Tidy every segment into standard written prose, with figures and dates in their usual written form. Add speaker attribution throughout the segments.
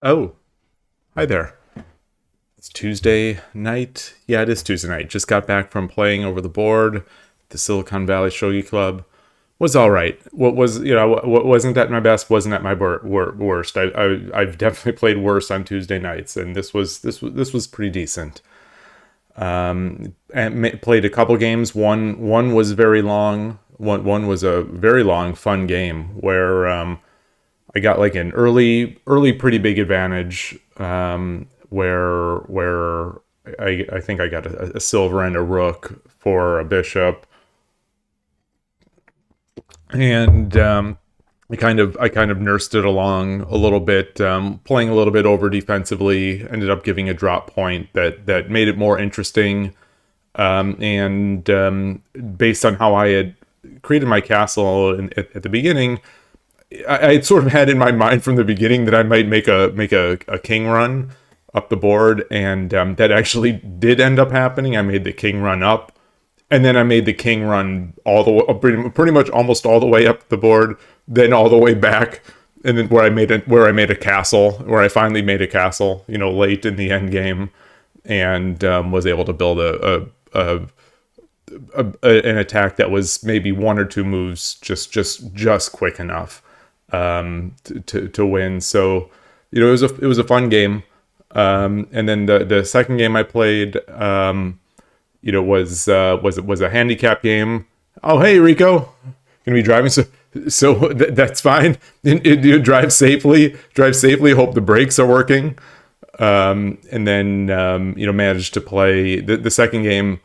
Speaker 1: Oh, hi there. It's Tuesday night. Yeah, it is Tuesday night. Just got back from playing over the board. The Silicon Valley Shogi Club was all right. What was what wasn't at my best wasn't at my worst. I've definitely played worse on Tuesday nights, and this was pretty decent. And played a couple games. One was very long. One was a very long, fun game where I got like an early pretty big advantage, where I think I got a silver and a rook for a bishop, and I kind of nursed it along a little bit, playing a little bit over defensively. Ended up giving a drop point that made it more interesting, and based on how I had created my castle at the beginning, I had sort of had in my mind from the beginning that I might make a king run up the board, and that actually did end up happening. I made the king run up, and then I made the king run all the way, pretty much almost all the way up the board, then all the way back, and then where I made a castle, where I finally made a castle, late in the end game, and was able to build an attack that was maybe one or two moves just quick enough, to win. So it was a fun game. And then the second game I played, was a handicap game. Oh, hey Rico, gonna be driving, so that's fine. You drive safely. Drive safely. Hope the brakes are working. And then managed to play the second game.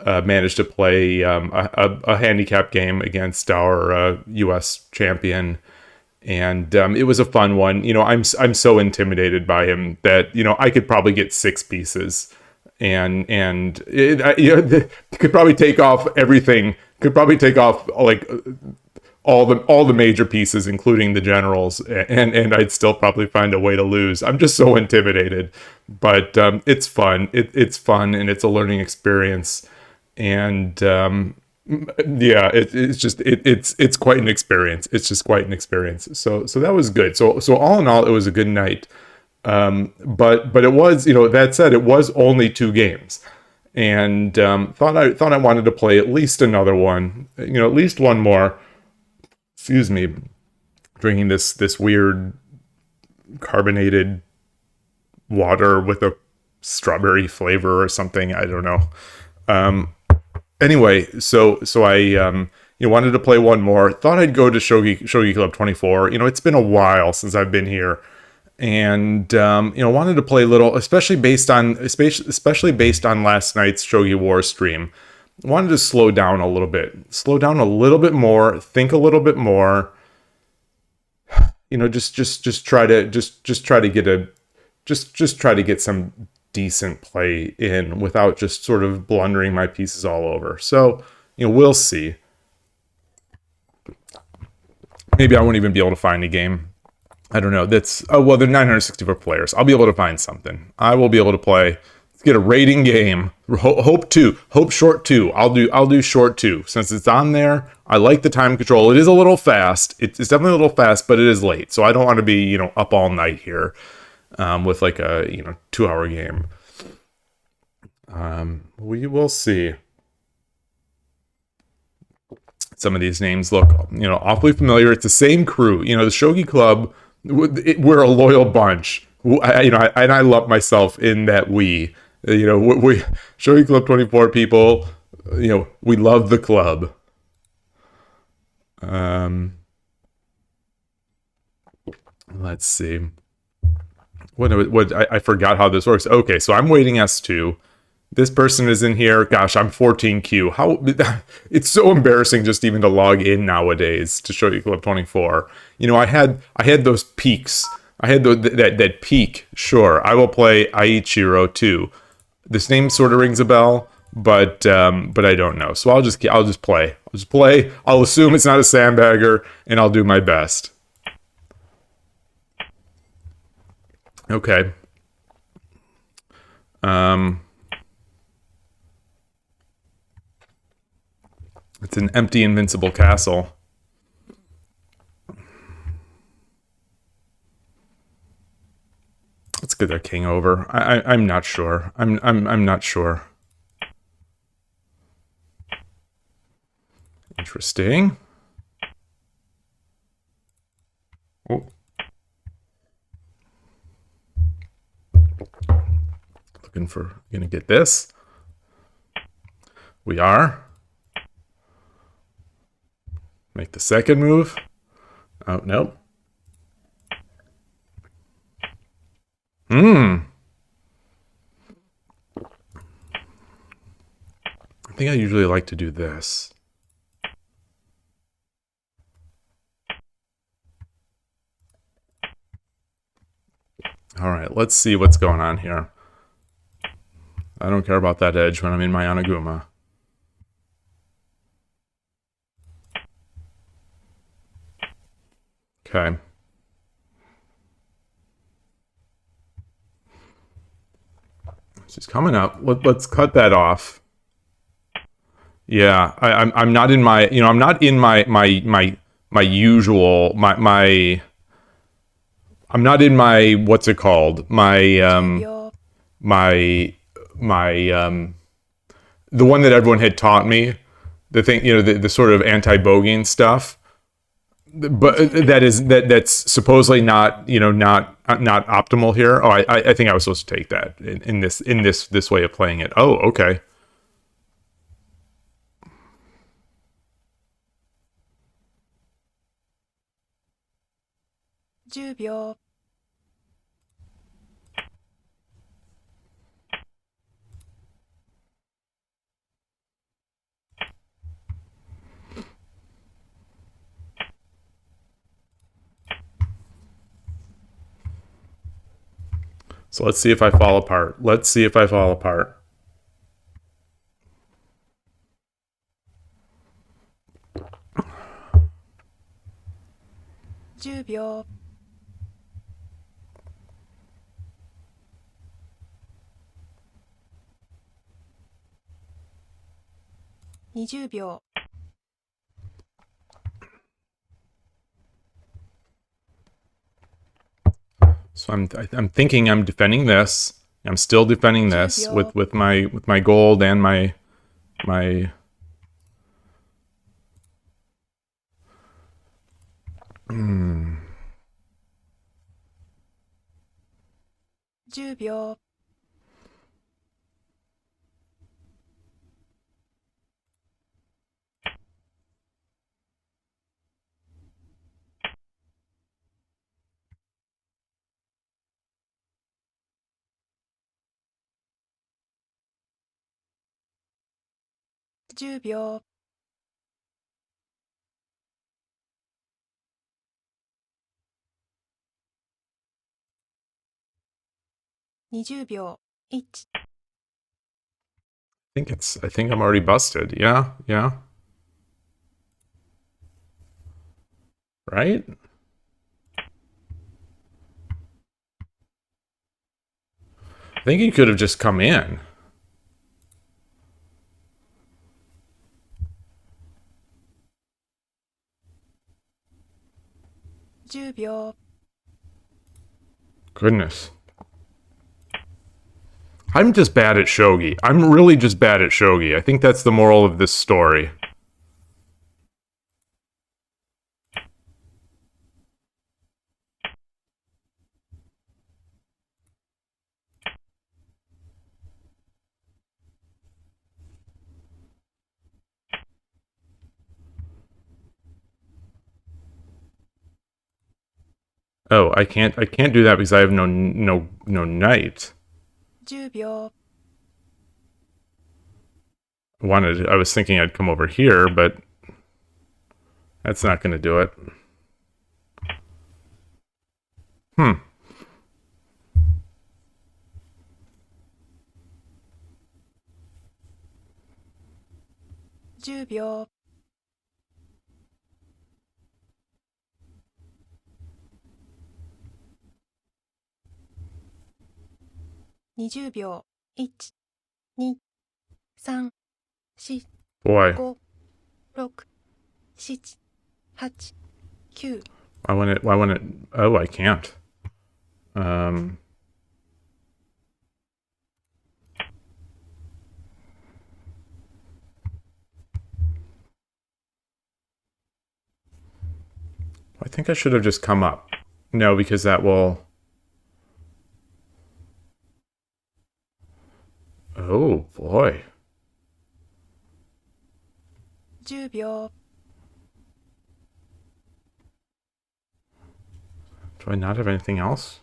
Speaker 1: Managed to play a handicap game against our U.S. champion, and it was a fun one. I'm so intimidated by him that I could probably get six pieces, and could probably take off everything. Could probably take off like all the major pieces, including the generals, and I'd still probably find a way to lose. I'm just so intimidated, but it's fun. It's fun, and it's a learning experience, and yeah, it's quite an experience. It's just quite an experience. So that was good. So all in all, it was a good night. But it was, that said, it was only two games, and thought I wanted to play at least another one. At least one more. Excuse me, drinking this weird carbonated water with a strawberry flavor or something. I don't know. Anyway, so I wanted to play one more. Thought I'd go to Shogi Club 24. It's been a while since I've been here, and wanted to play a little, especially based on last night's Shogi War stream. Wanted to slow down a little bit more, think a little bit more. Just try to try to get some decent play in without just sort of blundering my pieces all over. So, we'll see. Maybe I won't even be able to find a game. I don't know. Well, there are 964 players. I'll be able to find something. I will be able to play. Let's get a rating game. Hope short two. I'll do short two since it's on there. I like the time control. It is a little fast. It's definitely a little fast, but it is late, so I don't want to be up all night here, with like a 2-hour game. We will see. Some of these names look awfully familiar. It's the same crew. The Shogi Club. We're a loyal bunch. And I love myself in that we Shogi Club 24 people. We love the club. Let's see. I forgot how this works. Okay, so I'm waiting S2. This person is in here. Gosh, I'm 14Q. How it's so embarrassing just even to log in nowadays to Shogi Club 24. I had those peaks. I had that peak. Sure, I will play Aichiro too. This name sort of rings a bell, but I don't know. So I'll just play. I'll assume it's not a sandbagger, and I'll do my best. Okay. It's an empty invincible castle. get their king over. I'm not sure. I'm not sure. Interesting. Oh. Looking for, gonna get this. We are. Make the second move. Oh, nope. I think I usually like to do this. All right, let's see what's going on here. I don't care about that edge when I'm in my Anaguma. Okay. She's coming up. Let's cut that off. Yeah, I'm not in my, you know, I'm not in my usual I'm not in my, what's it called? The one that everyone had taught me, the thing, you know, the sort of anti-bogeying stuff. But that's supposedly not, you know, not optimal here. Oh, I think I was supposed to take that in this way of playing it. Oh, okay. So let's see if I fall apart. Let's see if I fall apart. So I'm thinking I'm defending this. I'm still defending this with my gold and my Hmm.
Speaker 2: 10秒 10秒 20秒 1
Speaker 1: I think I'm already busted. Yeah, yeah. Right? I think he could have just come in. Goodness. I'm just bad at shogi. I'm really just bad at shogi. I think that's the moral of this story. Oh, I can't do that because I have no knight.
Speaker 2: 10秒
Speaker 1: I was thinking I'd come over here, but that's not going to do it.
Speaker 2: 10秒 20秒 1 2 3 4
Speaker 1: Boy,
Speaker 2: 5 6 7 8 9
Speaker 1: why wouldn't it? Oh, I can't. I think I should have just come up. No, because that will... Oh, boy.
Speaker 2: 10秒
Speaker 1: Do I not have anything else?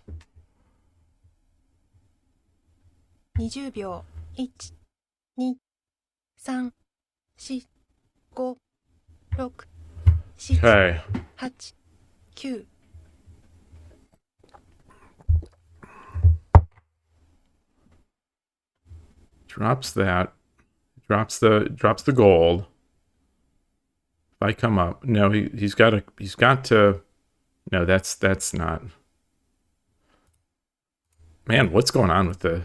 Speaker 2: 20秒 1、2、3、4、5、6、7、
Speaker 1: Okay.
Speaker 2: 8、9。
Speaker 1: Drops that. Drops the gold. If I come up, no, he's got to. No, that's not. Man, what's going on with the?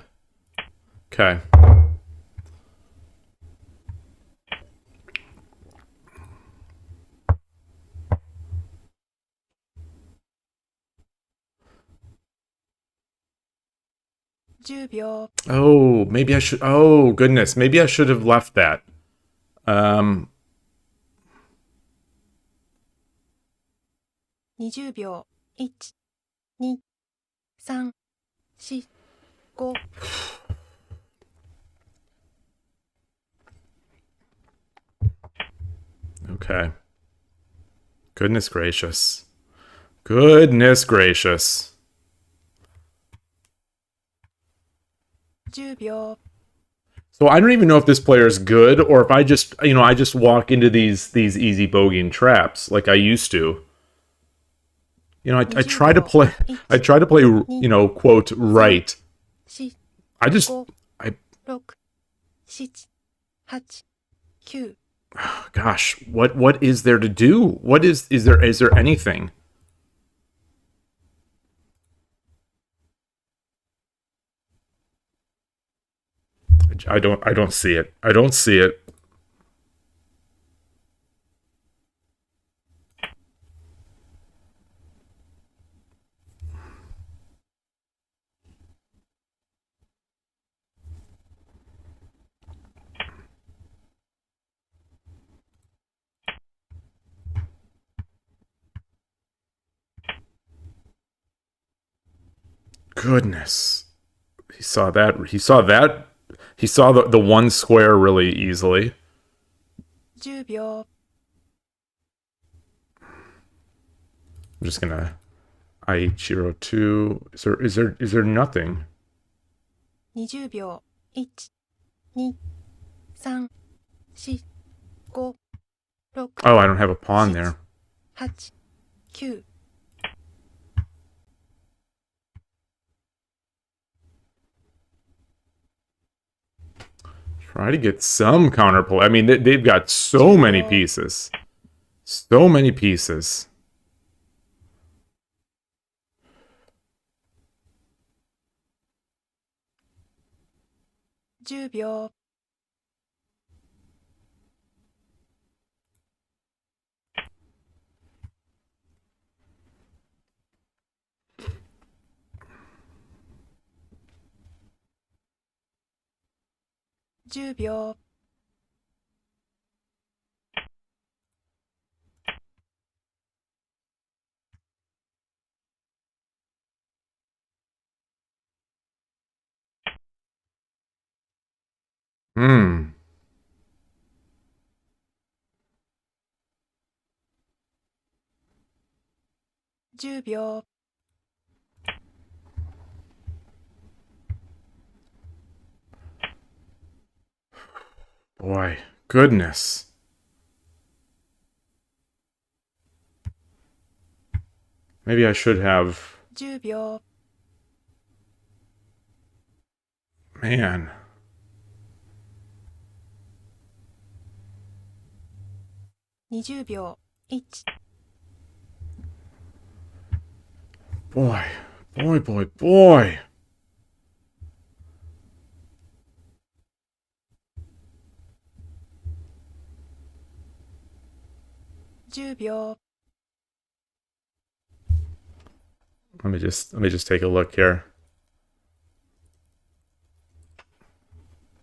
Speaker 1: Okay.10
Speaker 2: 秒
Speaker 1: Oh, maybe I should. Oh goodness, maybe I should have left that.
Speaker 2: 20秒 1、2、3、4、5。
Speaker 1: Okay. Goodness gracious. Goodness gracious.
Speaker 2: 10秒
Speaker 1: So I don't even know if this player is good or if I just, I just walk into these easy bogeying traps like I used to. I try to play, quote, right.
Speaker 2: 4、I
Speaker 1: just,
Speaker 2: 5、
Speaker 1: I,
Speaker 2: 6、7、8、9。
Speaker 1: gosh, what is there to do? What is there anything? I don't see it. I don't see it. Goodness. He saw that. He saw that. He saw the one square really easily.
Speaker 2: 10秒
Speaker 1: I'm just gonna Aichiro 2. Is there nothing?
Speaker 2: 20秒 1、2、3、4、5、6、
Speaker 1: Oh, I don't have a pawn there.
Speaker 2: 8、9。
Speaker 1: Try to get some counterplay. I mean, they've got so many pieces. So many pieces.
Speaker 2: $10秒 10秒
Speaker 1: Hmm.
Speaker 2: $10秒
Speaker 1: Boy, goodness. Maybe I should have.
Speaker 2: 10秒
Speaker 1: Man.
Speaker 2: $20秒 1、
Speaker 1: Boy. Boy, boy, boy.
Speaker 2: $10秒
Speaker 1: Let me just take a look here.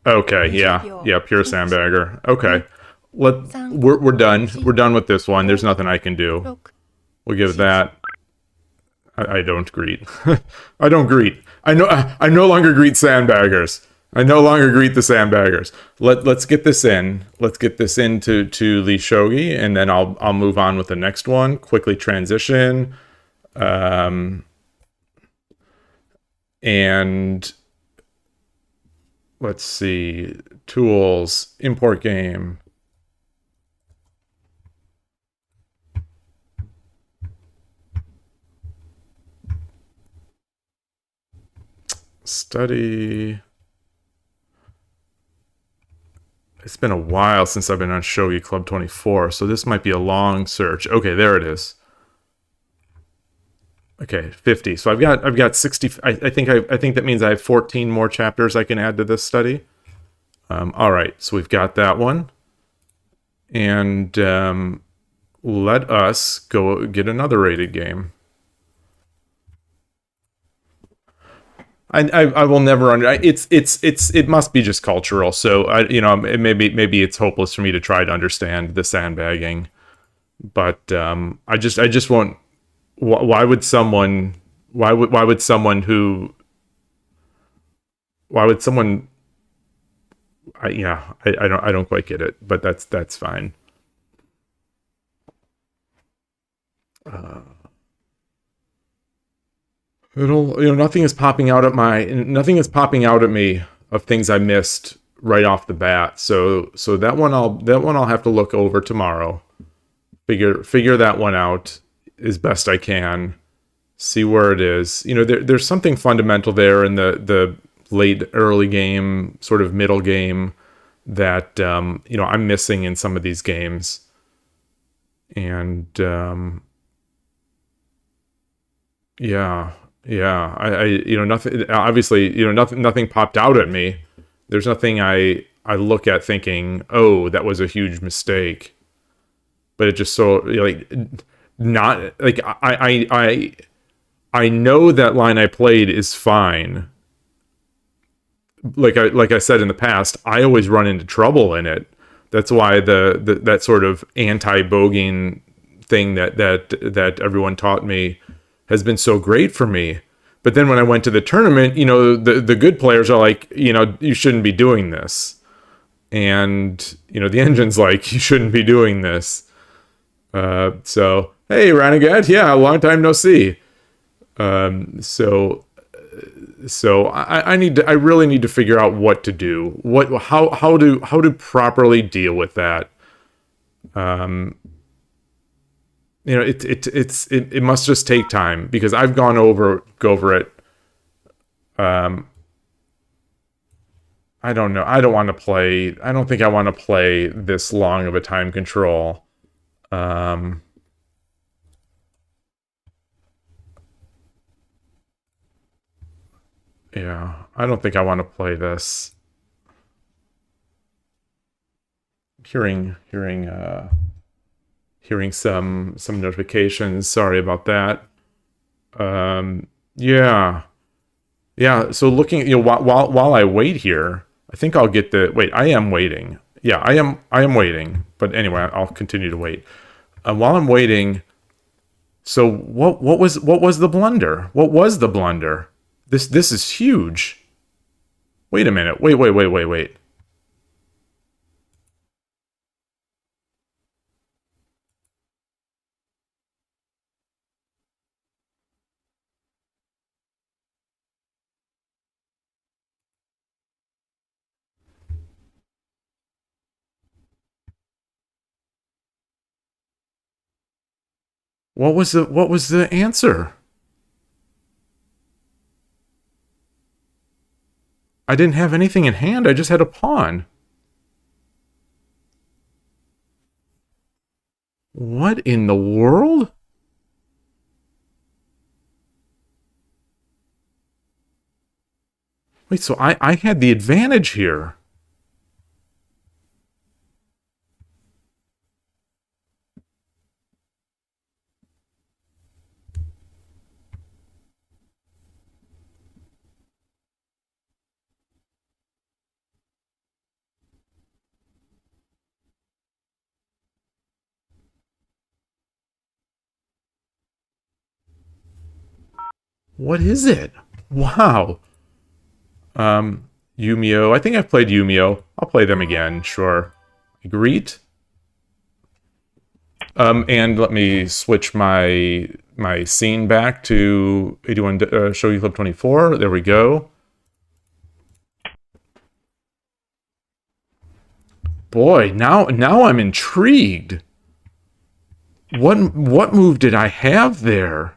Speaker 1: Okay, yeah. Yeah, pure sandbagger. Okay. We're done. We're done with this one. There's nothing I can do.
Speaker 2: 6
Speaker 1: We'll give that. I don't greet. I don't greet. I no longer greet sandbaggers. I no longer greet the sandbaggers. Let's get this in. Let's get this into the shogi, and then I'll move on with the next one. Quickly transition. And let's see. Tools. Import game. Study. It's been a while since I've been on Shogi Club 24, so this might be a long search. Okay, there it is. Okay, 50. So I've got 60. I think that means I have 14 more chapters I can add to this study. All right, so we've got that one, and let us go get another rated game. I will never under. It must be just cultural. So maybe it's hopeless for me to try to understand the sandbagging, but I just won't. Why would someone? Why would someone who? Why would someone? I don't quite get it, but that's fine. Nothing is popping out at me of things I missed right off the bat. So that one I'll have to look over tomorrow. Figure that one out as best I can. See where it is. There's something fundamental there in the late early game, sort of middle game, that I'm missing in some of these games. And yeah. Yeah, nothing. Obviously, nothing popped out at me. There's nothing I look at thinking, oh, that was a huge mistake. But it just not like I know that line I played is fine. Like I said in the past, I always run into trouble in it. That's why that sort of anti-bogeying thing that everyone taught me has been so great for me. But then when I went to the tournament, the good players are like, you shouldn't be doing this. And, the engine's like, you shouldn't be doing this. So, hey, Renegade, yeah, long time no see. So I really need to figure out what to do. How to properly deal with that. It must just take time because I've gone over it. I don't know. I don't think I want to play this long of a time control. Yeah, I don't think I want to play this. Hearing some notifications. Sorry about that. Yeah. Yeah, so looking, while I wait here, I think I'll get the wait. I am waiting. Yeah, I am waiting. But anyway, I'll continue to wait. While I'm waiting, so what was the blunder? What was the blunder? This is huge. Wait a minute. Wait. What was the answer? I didn't have anything in hand. I just had a pawn. What in the world? Wait, so I had the advantage here. What is it? Wow. Yumio. I think I've played Yumio. I'll play them again, sure. Greet. And let me switch my scene back to 81 Shogi Club 24. There we go. Boy, now I'm intrigued. What move did I have there?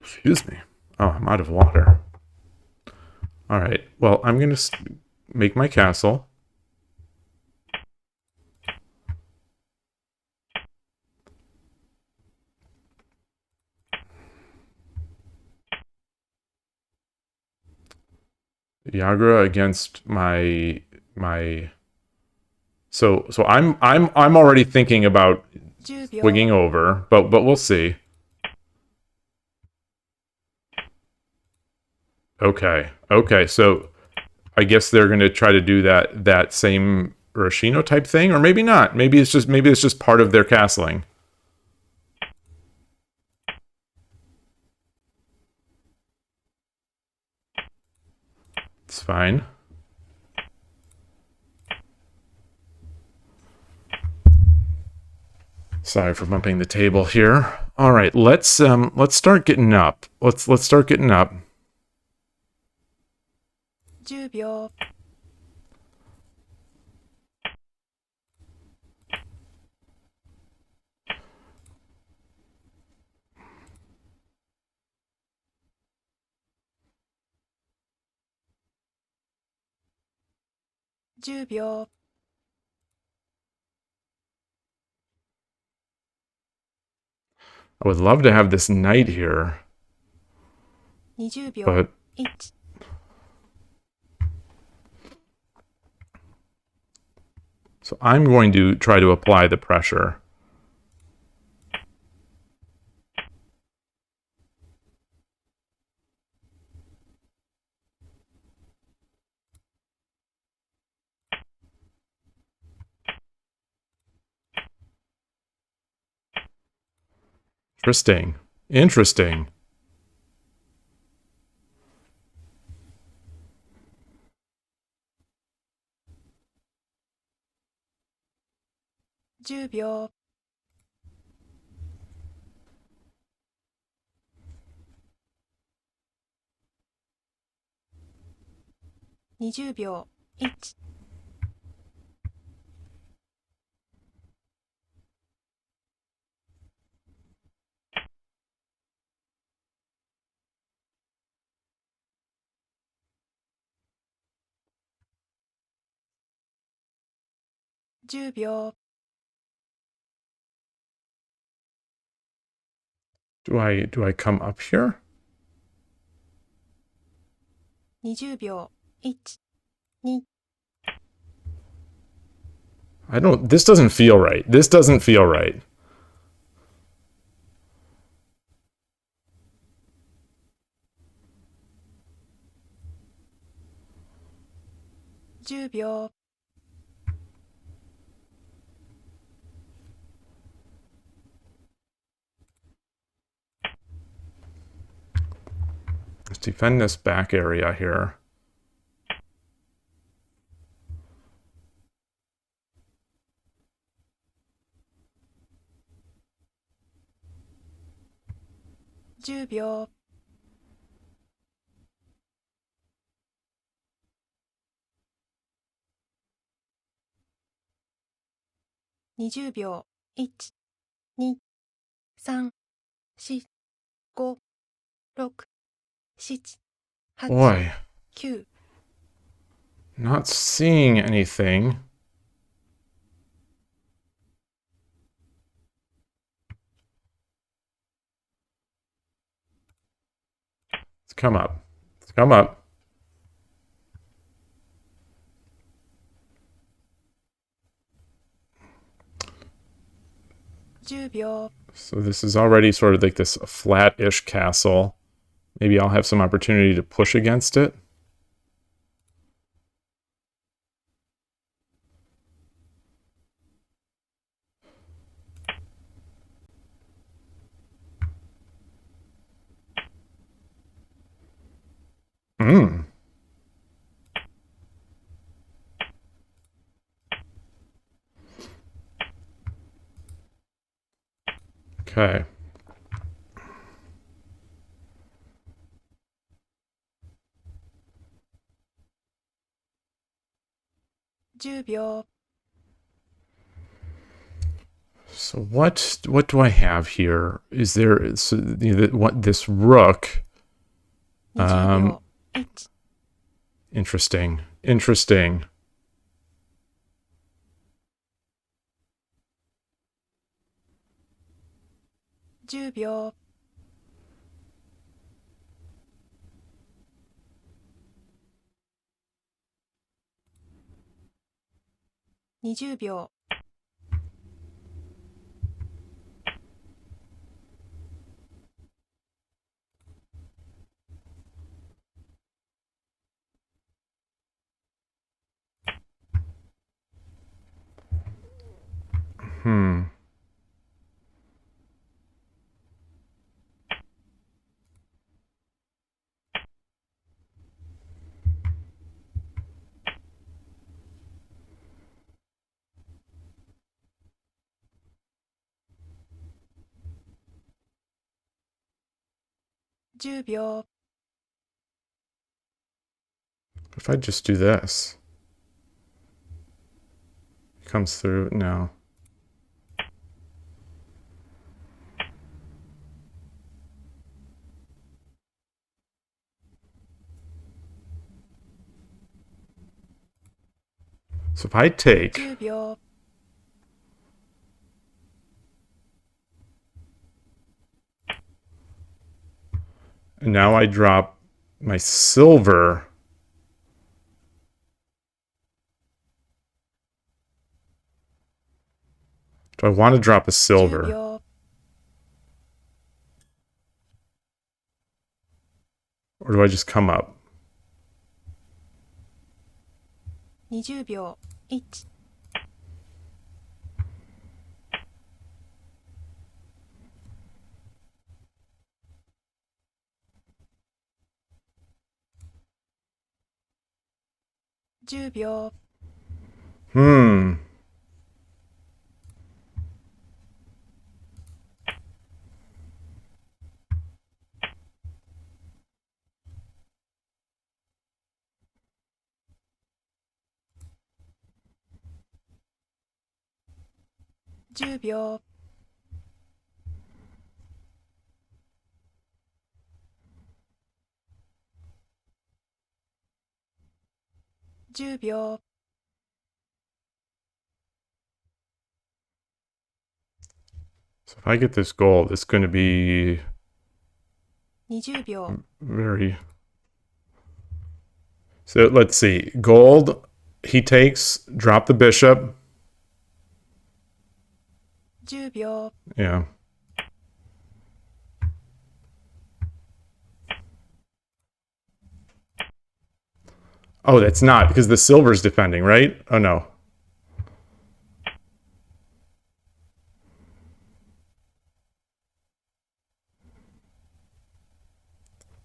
Speaker 1: Excuse me. Oh, I'm out of water. All right. Well, I'm going to make my castle. Yagra against my so I'm already thinking about
Speaker 2: 10秒
Speaker 1: swinging over, but we'll see. Okay, so I guess they're going to try to do that same Urashino type thing, or maybe not. Maybe it's just part of their castling. It's fine. Sorry for bumping the table here. All right, let's start getting up. Let's start getting up.
Speaker 2: 10秒 10秒
Speaker 1: I would love to have this knight here,
Speaker 2: 20秒
Speaker 1: but
Speaker 2: 1
Speaker 1: so I'm going to try to apply the pressure. Interesting. Interesting.
Speaker 2: 10秒 20秒 1 10秒
Speaker 1: Do I come up here?
Speaker 2: 20秒 1 2
Speaker 1: I don't. This doesn't feel right. This doesn't feel right.
Speaker 2: 10秒
Speaker 1: Let's defend this back area here.10
Speaker 2: 秒 20秒 1 2 3 4 5 6 7 8
Speaker 1: Boy,
Speaker 2: 9
Speaker 1: not seeing anything. Let's come up. Let's come up.
Speaker 2: 10秒
Speaker 1: So this is already sort of like this flat-ish castle. Maybe I'll have some opportunity to push against it. Mm. Okay.
Speaker 2: 10秒
Speaker 1: So what do I have here? Is there what this rook?
Speaker 2: 20秒 1
Speaker 1: Interesting. Interesting.
Speaker 2: 10秒 20秒
Speaker 1: Hmm.10
Speaker 2: 秒
Speaker 1: If I just do this, it comes through now. So if I take
Speaker 2: 10秒
Speaker 1: and now I drop my silver. Do I want to drop a
Speaker 2: 10
Speaker 1: silver?
Speaker 2: 秒
Speaker 1: Or do I just come up?
Speaker 2: 20秒 1 10秒
Speaker 1: Hmm.
Speaker 2: 10秒 10秒
Speaker 1: So if I get this gold, it's going to be
Speaker 2: 20秒
Speaker 1: very. So let's see. Gold, he takes, drop the bishop.
Speaker 2: 10秒
Speaker 1: Yeah. Oh, that's not because the silver's defending, right? Oh no.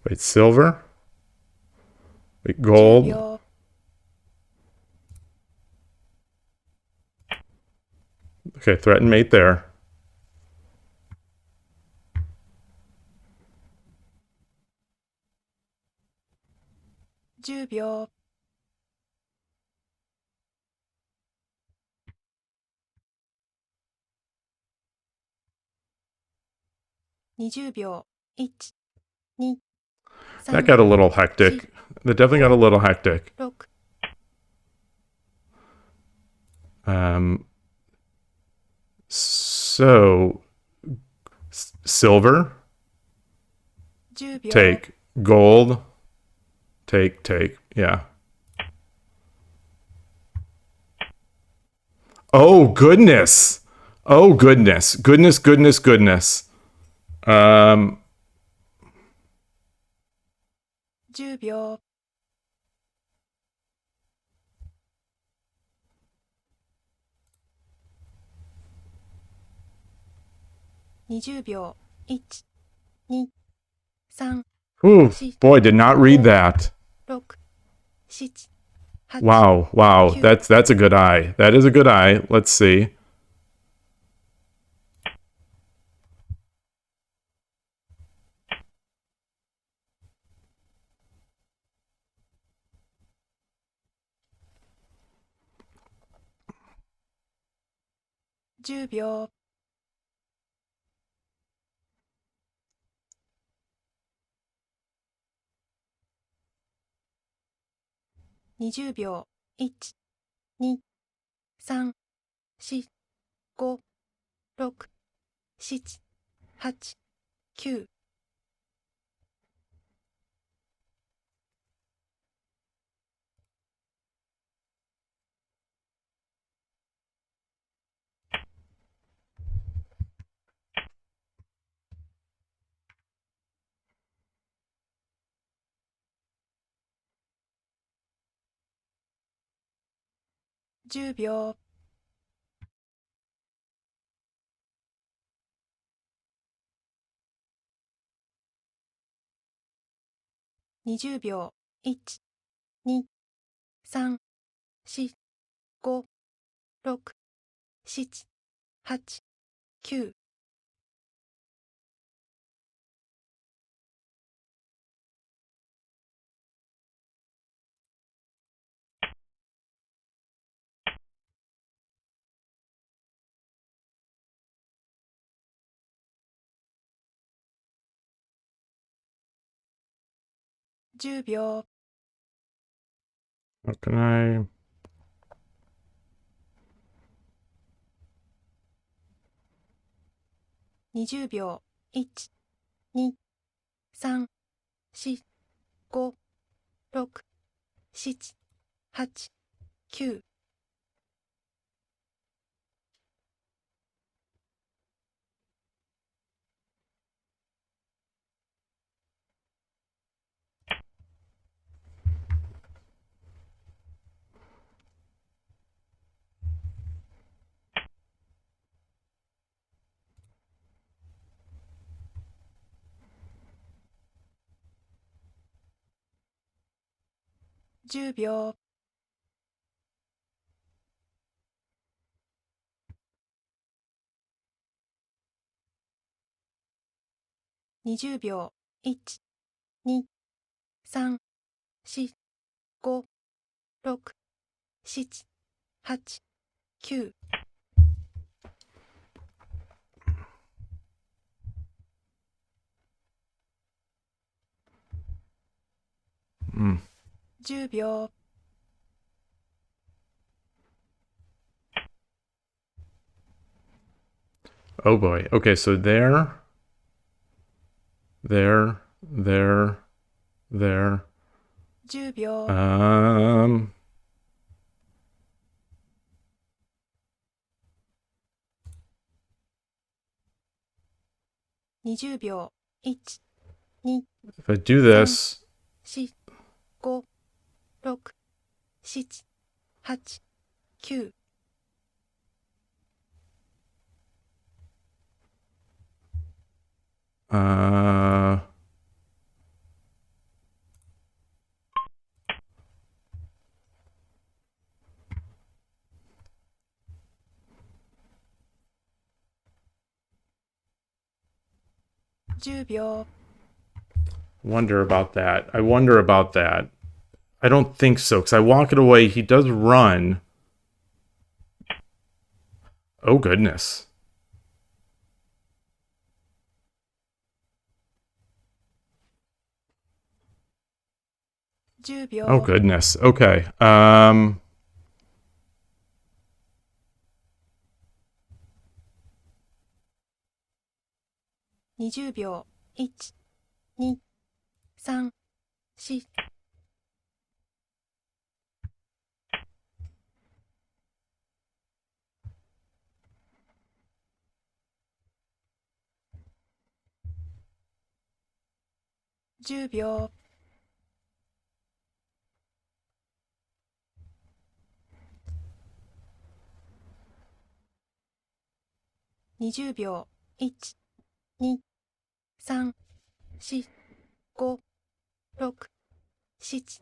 Speaker 1: Wait, silver? Wait,
Speaker 2: 10
Speaker 1: gold?
Speaker 2: 秒
Speaker 1: Okay, threaten mate there.
Speaker 2: 10秒 20秒 1 2
Speaker 1: That
Speaker 2: 3
Speaker 1: got a little hectic. That definitely got a little hectic.
Speaker 2: 6
Speaker 1: Um, so silver,
Speaker 2: 10秒
Speaker 1: take. Gold, take. Yeah. Oh goodness. Oh goodness. Goodness. Um,
Speaker 2: 10秒 20秒 1 2 3
Speaker 1: Ooh,
Speaker 2: 4
Speaker 1: boy, did not read that.
Speaker 2: 6、7、8、Wow,
Speaker 1: wow. That's a good eye. That is a good eye. Let's see.
Speaker 2: 10秒、20秒、1、2、3、4、5、6、7、8、9、10秒、20秒、1、2、3、4、5、6、7、8、9、10秒、
Speaker 1: How can I?
Speaker 2: 20秒、1、2、3、4、5、6、7、8、9、10秒、20秒、1、2、3、4、5、6、7、8、9、10秒、
Speaker 1: Oh boy. Okay, so there, there.
Speaker 2: 10秒、20秒、1、2、
Speaker 1: If I do this,
Speaker 2: 4、5、6、7、8、9、10秒、
Speaker 1: wonder about that. I wonder about that. I don't think so, because I walk it away. He does run. Oh, goodness.
Speaker 2: 10
Speaker 1: Oh,
Speaker 2: 秒、
Speaker 1: goodness. Okay.
Speaker 2: 20秒、1、2、3、4、10秒、20秒、1、2、3、4、5、6、7、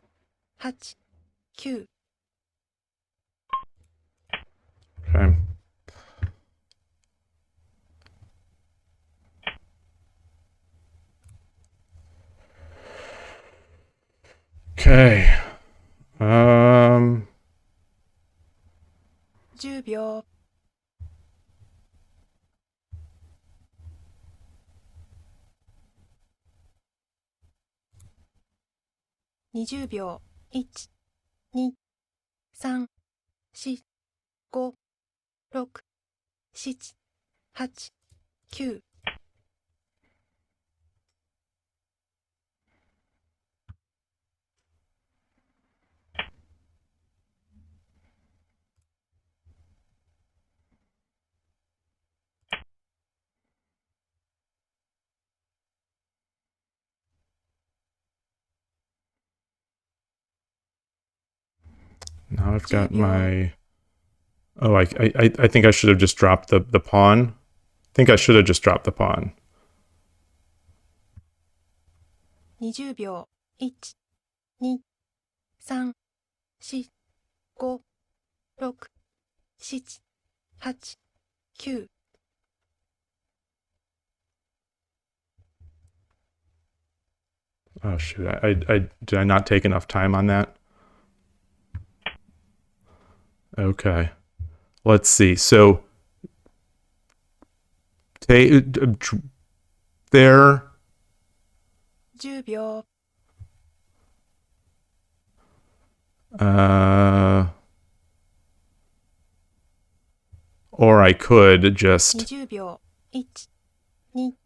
Speaker 2: 8、9、Okay.
Speaker 1: Okay.
Speaker 2: 10秒、20秒、1、2、3、4、5、6、7、8、9、
Speaker 1: Now I've
Speaker 2: 10
Speaker 1: got
Speaker 2: 秒、
Speaker 1: my. Oh, I think I should have just dropped the pawn. I think I should have just dropped the pawn.
Speaker 2: 20秒、1、2、3、4、5、6、7、8、9、
Speaker 1: Oh shoot! I did I not take enough time on that? Okay. Let's see. So there.
Speaker 2: 10秒、
Speaker 1: Or I could just.
Speaker 2: 20秒、1、2、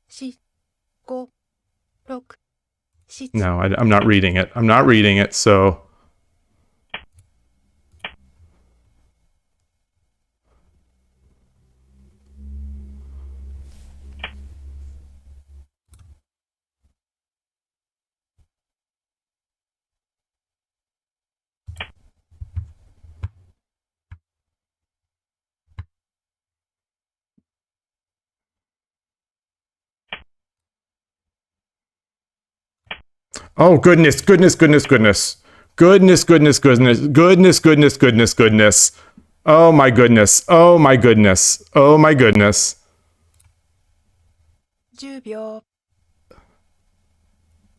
Speaker 2: 3、4、5、6、7、
Speaker 1: No, I'm not reading it. I'm not reading it. So. Oh goodness, goodness, goodness, goodness. Goodness, goodness, goodness, goodness, goodness, goodness, goodness. Oh my goodness. Oh my goodness. Oh my goodness.
Speaker 2: 10秒、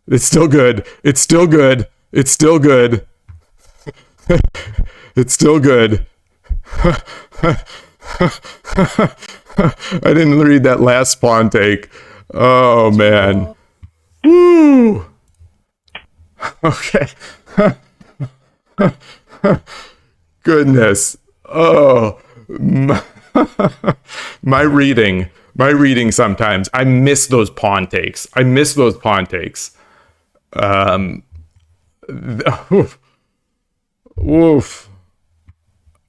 Speaker 1: It's still good. It's still good. It's still good. It's still good. I didn't read that last pawn take. Oh man. Woo. Okay. Goodness. Oh. My reading sometimes. I miss those pawn takes. I miss those pawn takes. Oof. Oof.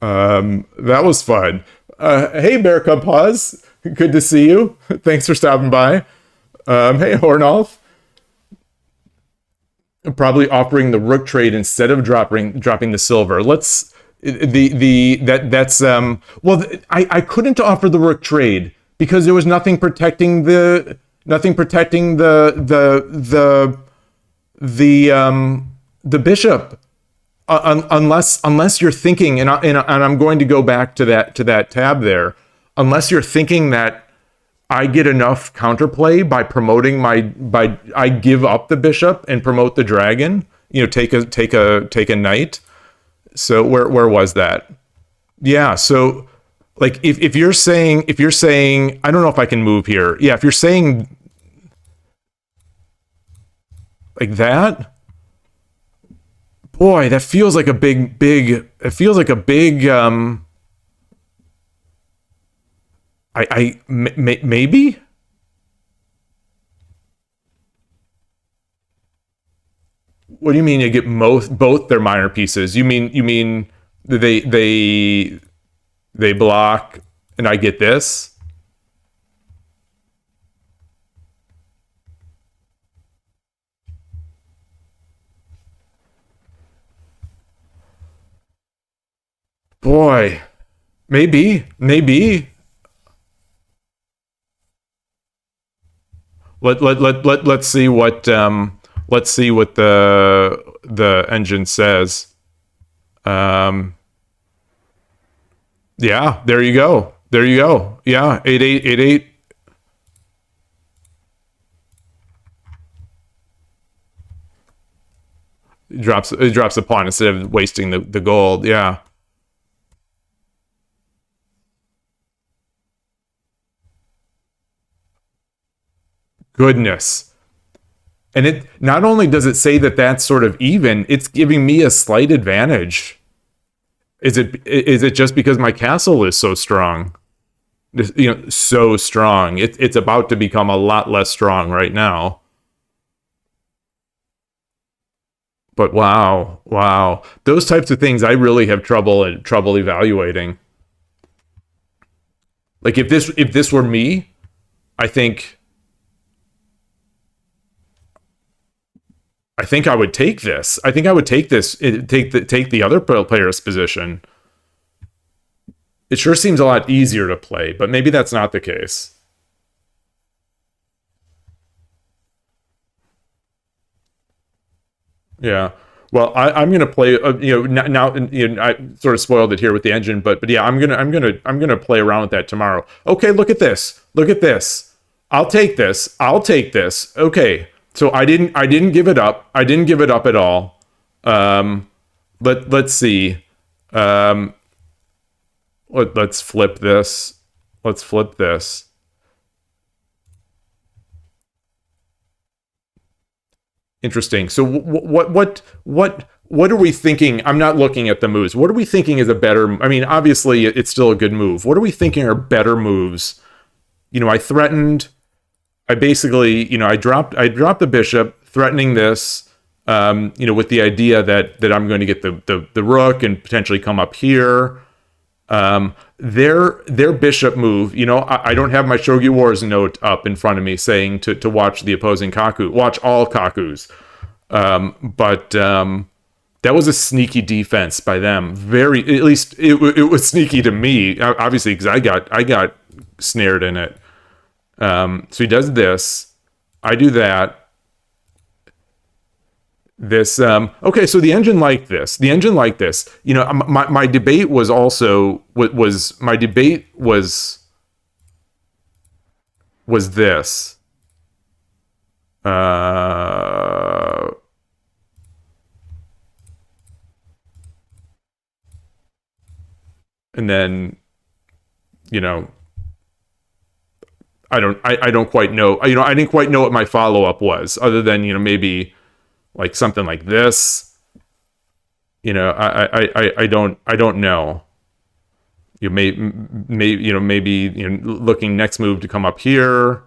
Speaker 1: That was fun. Hey, Bear Cub Paws. Good to see you. Thanks for stopping by. Hey, Hornolf. Probably offering the rook trade instead of dropping the silver. Let's that's well, I couldn't offer the rook trade because there was nothing protecting the the bishop. Unless you're thinking, and I'm going to go back to that tab there. Unless you're thinking that I get enough counterplay by promoting I give up the bishop and promote the dragon. You know, take a knight. So where was that? Yeah. So like if you're saying I don't know if I can move here. Yeah. If you're saying like that. Boy, that feels like a big. It feels like a big. Maybe. What do you mean? You get both their minor pieces? You mean they block and I get this? Boy, maybe. Let's see what let's see what the engine says. Yeah, there you go. There you go. Yeah, 8888. It drops the pawn instead of wasting the gold. Yeah. Goodness. And it not only does it say that that's sort of even, it's giving me a slight advantage. Is it just because my castle is so strong? So strong. It's about to become a lot less strong right now. But wow. Those types of things I really have trouble evaluating. Like if this were me, I think I would take this. I think I would take this. Take the other player's position. It sure seems a lot easier to play, but maybe that's not the case. Yeah. Well, I'm gonna play. Now I sort of spoiled it here with the engine, but yeah, I'm gonna play around with that tomorrow. Okay, look at this. Look at this. I'll take this. I'll take this. Okay. So I didn't give it up. I didn't give it up at all. Let's see. Let's flip this. Let's flip this. Interesting. So what are we thinking? I'm not looking at the moves. What are we thinking is a better? I mean, obviously it's still a good move. What are we thinking are better moves? I threatened. I basically, I dropped the bishop, threatening this, with the idea that I'm going to get the rook and potentially come up here. Their bishop move, I don't have my Shogi Wars note up in front of me saying to watch the opposing kaku, watch all kakus. But that was a sneaky defense by them. At least it was sneaky to me, obviously, because I got snared in it. So he does this. I do that. This okay, so the engine liked this. My debate was also my debate was this. And then I don't quite know. I didn't quite know what my follow-up was, other than maybe like something like this. I don't know. Maybe looking next move to come up here.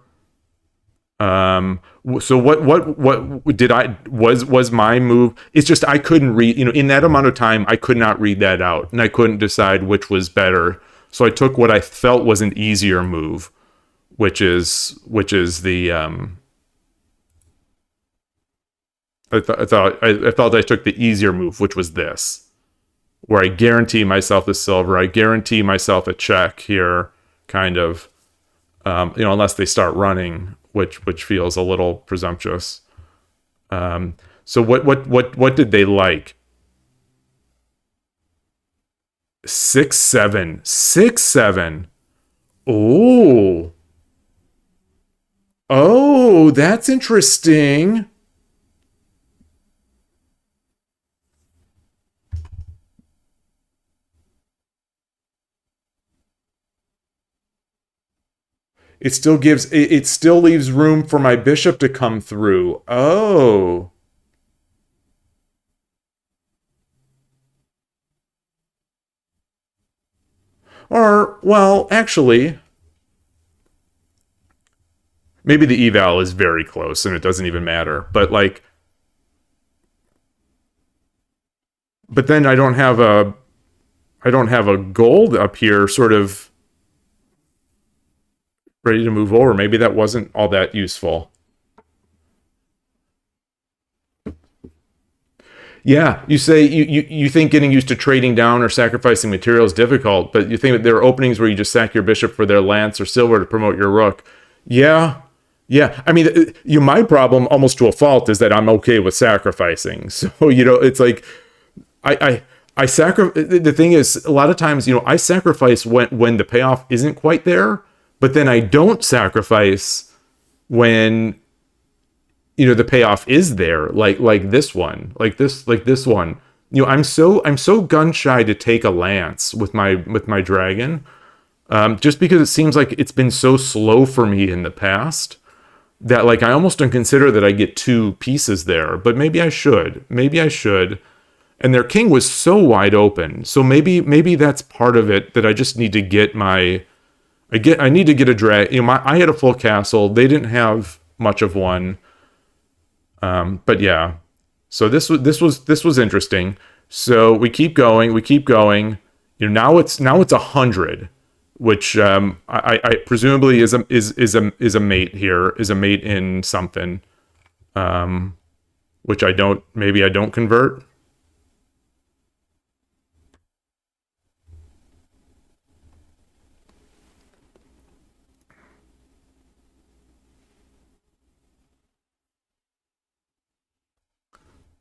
Speaker 1: So what did was my move? It's just I couldn't read. In that amount of time, I could not read that out, and I couldn't decide which was better. So I took what I felt was an easier move, which is the I felt I took the easier move, which was this, where I guarantee myself the silver. I guarantee myself a check here, kind of, unless they start running, which feels a little presumptuous. So what did they like? 6-7, 6-7. Oh, that's interesting. It still leaves room for my bishop to come through. Oh. Or, well, actually, maybe the eval is very close and it doesn't even matter. But then I don't have a gold up here sort of ready to move over. Maybe that wasn't all that useful. Yeah, you say you think getting used to trading down or sacrificing material is difficult, but you think that there are openings where you just sack your bishop for their lance or silver to promote your rook. Yeah, Yeah, I mean, my problem almost to a fault is that I'm okay with sacrificing. So, it's like I sacrifice. The thing is, a lot of times, I sacrifice when the payoff isn't quite there, but then I don't sacrifice when the payoff is there, like this one, like this one. I'm so gun shy to take a lance with my dragon, just because it seems like it's been so slow for me in the past that like I almost don't consider that I get two pieces there. But maybe I should. Maybe I should. And their king was so wide open, so maybe that's part of it, that I just need to get I need to get a drag. I had a full castle. They didn't have much of one. But yeah, so this was interesting. So we keep going. Now it's 100, which I presumably is a mate here, is a mate in something, which maybe I don't convert.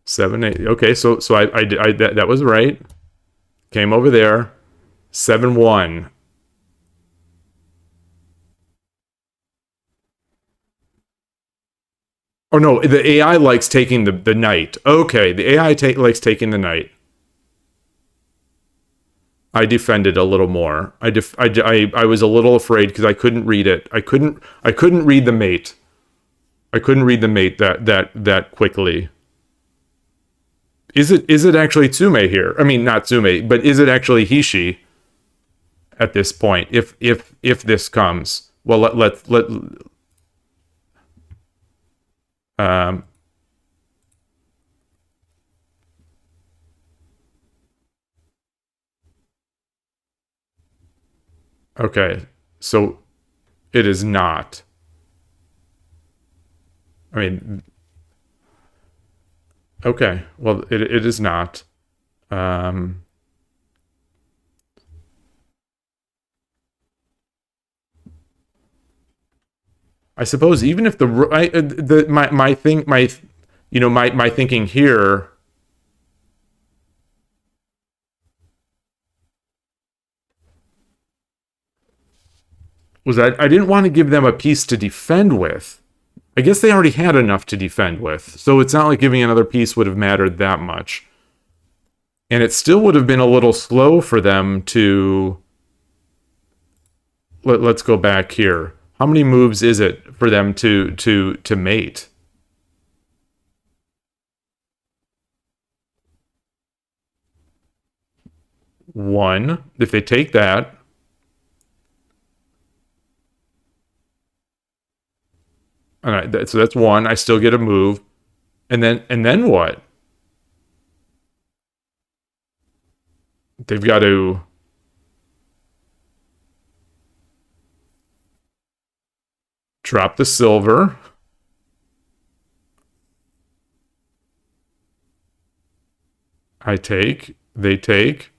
Speaker 1: Seven, eight. Okay, so that was right. Came over there. 7-1. Oh no, the AI likes taking the knight. Okay, the AI likes taking the knight. I defended a little more. I was a little afraid because I couldn't read it. I couldn't read the mate. I couldn't read the mate that quickly. Is it actually Tsume here? I mean, not Tsume, but is it actually Hishi at this point? If this comes, well, let um okay, so it is not. I mean, okay, well, it is not. Um, I suppose even if my thing my thinking here was that I didn't want to give them a piece to defend with. I guess they already had enough to defend with, so it's not like giving another piece would have mattered that much. And it still would have been a little slow for them to. Let's go back here. How many moves is it for them to mate? One. If they take that, all right. So that's one. I still get a move, and then what? They've got to drop the silver. I take. They take.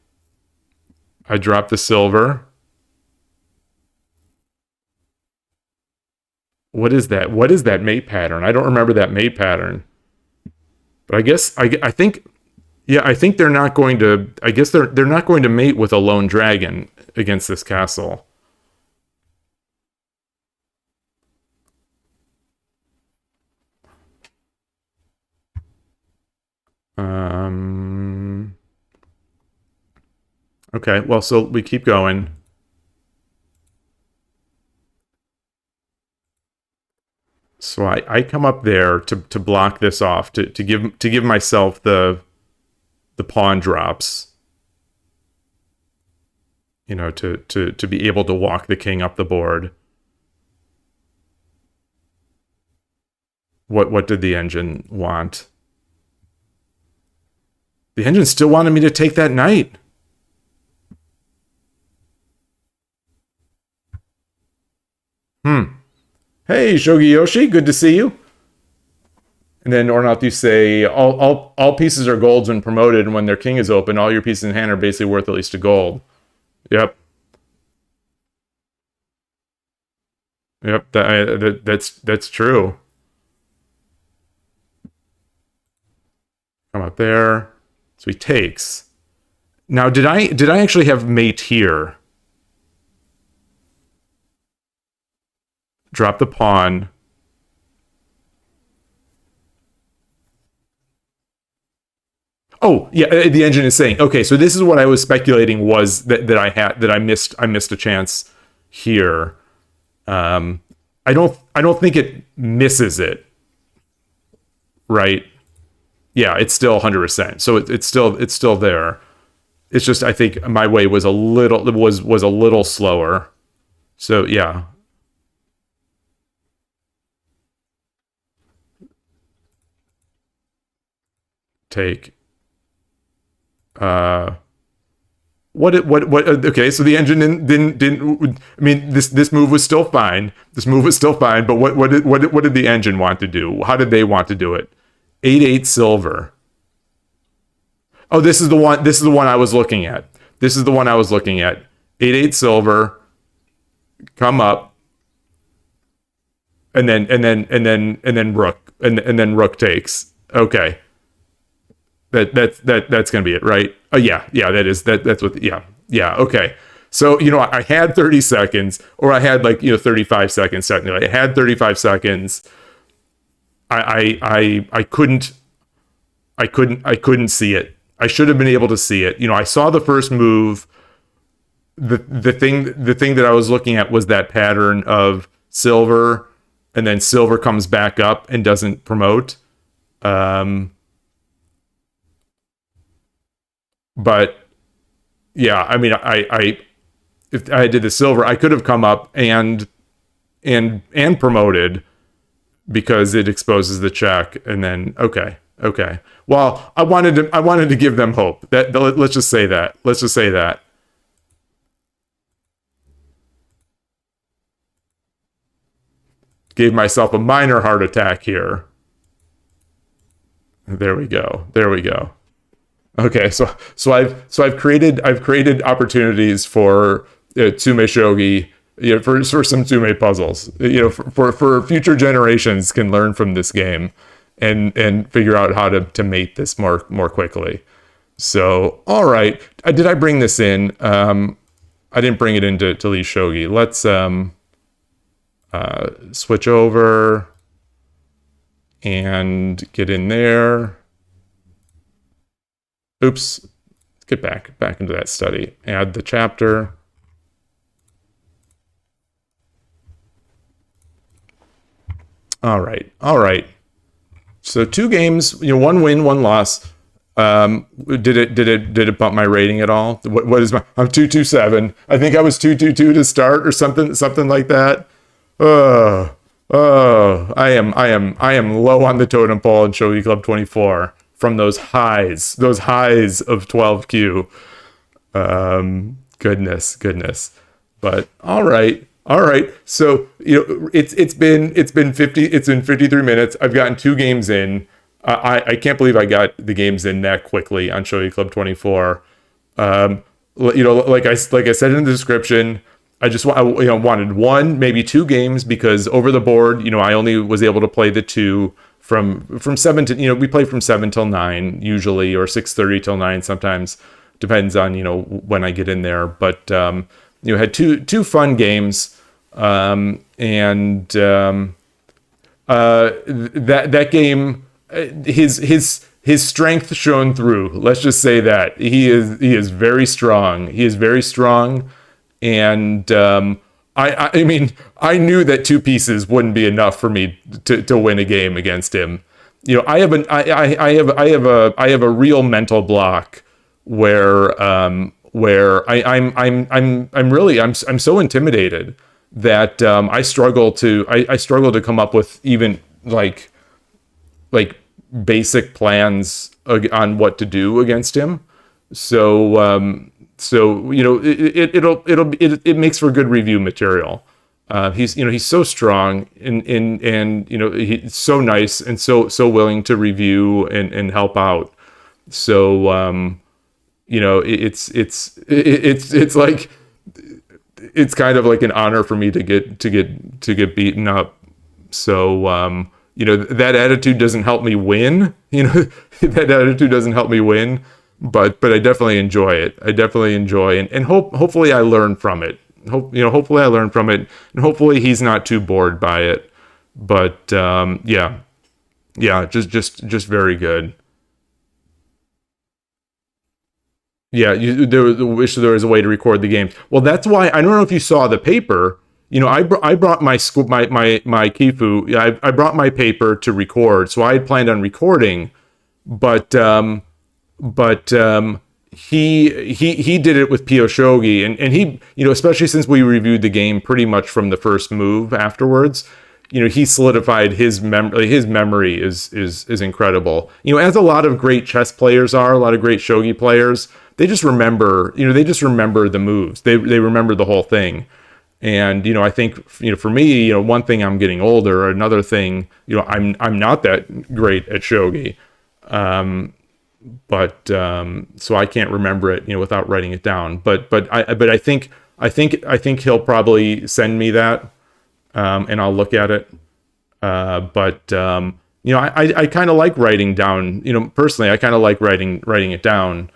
Speaker 1: I drop the silver. What is that? What is that mate pattern? I don't remember that mate pattern. But I guess I think, yeah, I think they're not going to. I guess they're not going to mate with a lone dragon against this castle. Um. Okay. Well, so we keep going. So I come up there to block this off, to give myself the pawn drops, to be able to walk the king up the board. What did the engine want? The engine still wanted me to take that knight. Hey, Shogi Yoshi, good to see you. And then Ornath, you say all pieces are golds when promoted, and when their king is open, all your pieces in hand are basically worth at least a gold. Yep. Yep, that's true. Come up there. So he takes. Now, did I actually have mate here? Drop the pawn. Oh, yeah, the engine is saying, okay, so this is what I was speculating was that I missed a chance here. I don't think it misses it, right? Yeah, it's still 100%. So it's still there. It's just I think my way was a little slower. So yeah, take uh what okay, so the engine didn't I mean this move was still fine. This move was still fine, but what did the engine want to do? How did they want to do it? 8-8 silver. Oh, this is the one I was looking at. This is the one I was looking at. 8-8 silver, come up, and then rook takes. Okay. That's gonna be it, right? Oh yeah, that's what yeah, okay. So, I had 30 seconds, or I had 35 seconds technically. I had 35 seconds. I couldn't see it. I should have been able to see it. I saw the first move. The thing that I was looking at was that pattern of silver, and then silver comes back up and doesn't promote. Um, but yeah, I mean, I if I did the silver, I could have come up and promoted because it exposes the check, and then okay. Well, I wanted to give them hope. Let's just say that. Let's just say that. Gave myself a minor heart attack here. There we go. There we go. Okay, so I've created opportunities for Tsume Shogi, for some Tsume puzzles. For future generations can learn from this game and figure out how to mate this more quickly. So, all right, did I bring this in? I didn't bring it into Lee Shogi. Let's switch over and get in there. Oops. Let's get back into that study. Add the chapter. All right. So 2 games, 1 win, 1 loss. Did it bump my rating at all? What is I'm 227. I think I was 222 to start or something like that. I am low on the totem pole in Shogi Club 24 from those highs of 12Q. Goodness. But all right. So it's been 53 minutes. I've gotten 2 games in. I can't believe I got the games in that quickly on Shogi Club 24. Like I said in the description, I just wanted 1, maybe 2 games, because over the board, I only was able to play the 2 from 7 to we play from 7 till 9 usually, or 6:30 till 9 sometimes, depends on when I get in there. But had two fun games, and that game, his strength shone through. Let's just say that he is very strong. He is very strong. And I mean, I knew that 2 pieces wouldn't be enough for me to win a game against him. I have a real mental block where I'm so intimidated that I struggle to come up with even like basic plans on what to do against him. So it makes for good review material. He's so strong and he's so nice and so willing to review and help out. So it's like it's kind of like an honor for me to get beaten up. So that attitude doesn't help me win. That attitude doesn't help me win, but I definitely enjoy it. I definitely enjoy, and hopefully I learn from it. Hopefully I learn from it, and hopefully he's not too bored by it. But yeah, just very good. Yeah, wish there was a way to record the games. Well, that's why I don't know if you saw the paper. I brought my school my Kifu. I brought my paper to record, so I had planned on recording, but he did it with Pio Shogi, and he, especially since we reviewed the game pretty much from the first move afterwards. He solidified his memory. His memory is incredible. As a lot of great chess players are, a lot of great shogi players, they just remember. They just remember the moves. They remember the whole thing. And I think for me, one thing, I'm getting older. Another thing, I'm not that great at shogi, but so I can't remember it, without writing it down. But I think he'll probably send me that. And I'll look at it. But I kind of like writing down. Personally, I kind of like writing it down.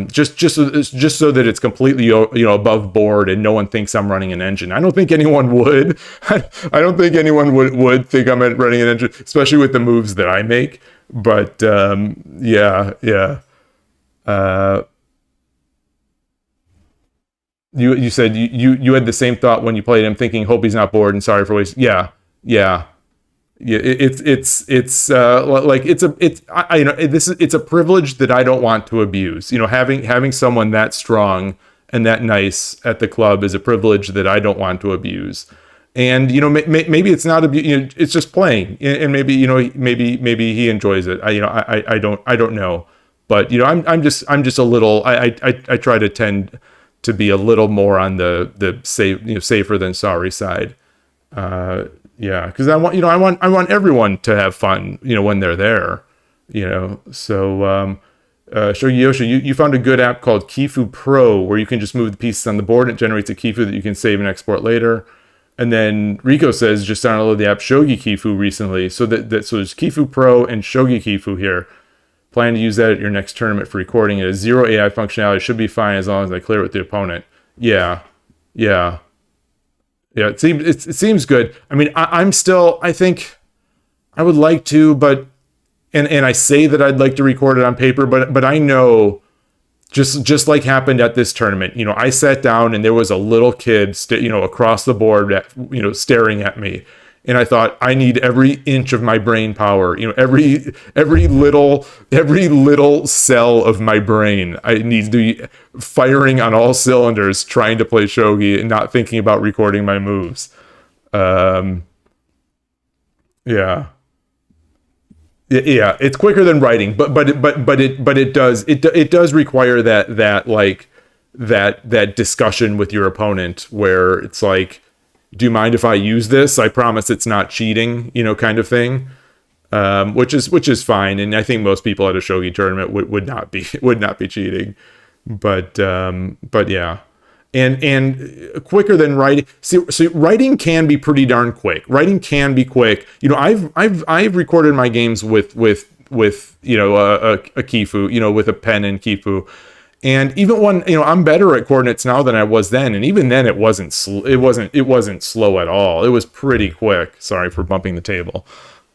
Speaker 1: Just so that it's completely above board and no one thinks I'm running an engine. I don't think anyone would. I don't think anyone would think I'm running an engine, especially with the moves that I make. But yeah. You said you had the same thought when you played him, thinking, hope he's not bored and sorry for wasting. Yeah. It's a privilege that I don't want to abuse. Having someone that strong and that nice at the club is a privilege that I don't want to abuse. And maybe it's not abuse. It's just playing, and maybe he enjoys it. I don't know, but I'm just a little. I try to tend to be a little more on the safer than sorry side. Because I want everyone to have fun, when they're there, So Shogi Yosha, you found a good app called Kifu Pro where you can just move the pieces on the board and it generates a Kifu that you can save and export later. And then Rico says just downloaded the app Shogi Kifu recently. So so there's Kifu Pro and Shogi Kifu here. Plan to use that at your next tournament for recording. It has zero AI functionality. Should be fine as long as I clear it with the opponent. Yeah. It seems good. I mean, I think I would like to, but and I say that I'd like to record it on paper, but I know just like happened at this tournament. I sat down and there was a little kid, across the board, staring at me. And I thought, I need every inch of my brain power, every little cell of my brain. I need to be firing on all cylinders, trying to play shogi and not thinking about recording my moves. Yeah, it's quicker than writing, but it does require that discussion with your opponent where it's like, do you mind if I use this? I promise it's not cheating, kind of thing. Which is fine, and I think most people at a shogi tournament would not be cheating. But yeah. And quicker than writing. See, writing can be pretty darn quick. Writing can be quick. I've recorded my games with a Kifu, with a pen and Kifu. And even when I'm better at coordinates now than I was then, and even then it wasn't slow at all. It was pretty quick. Sorry for bumping the table.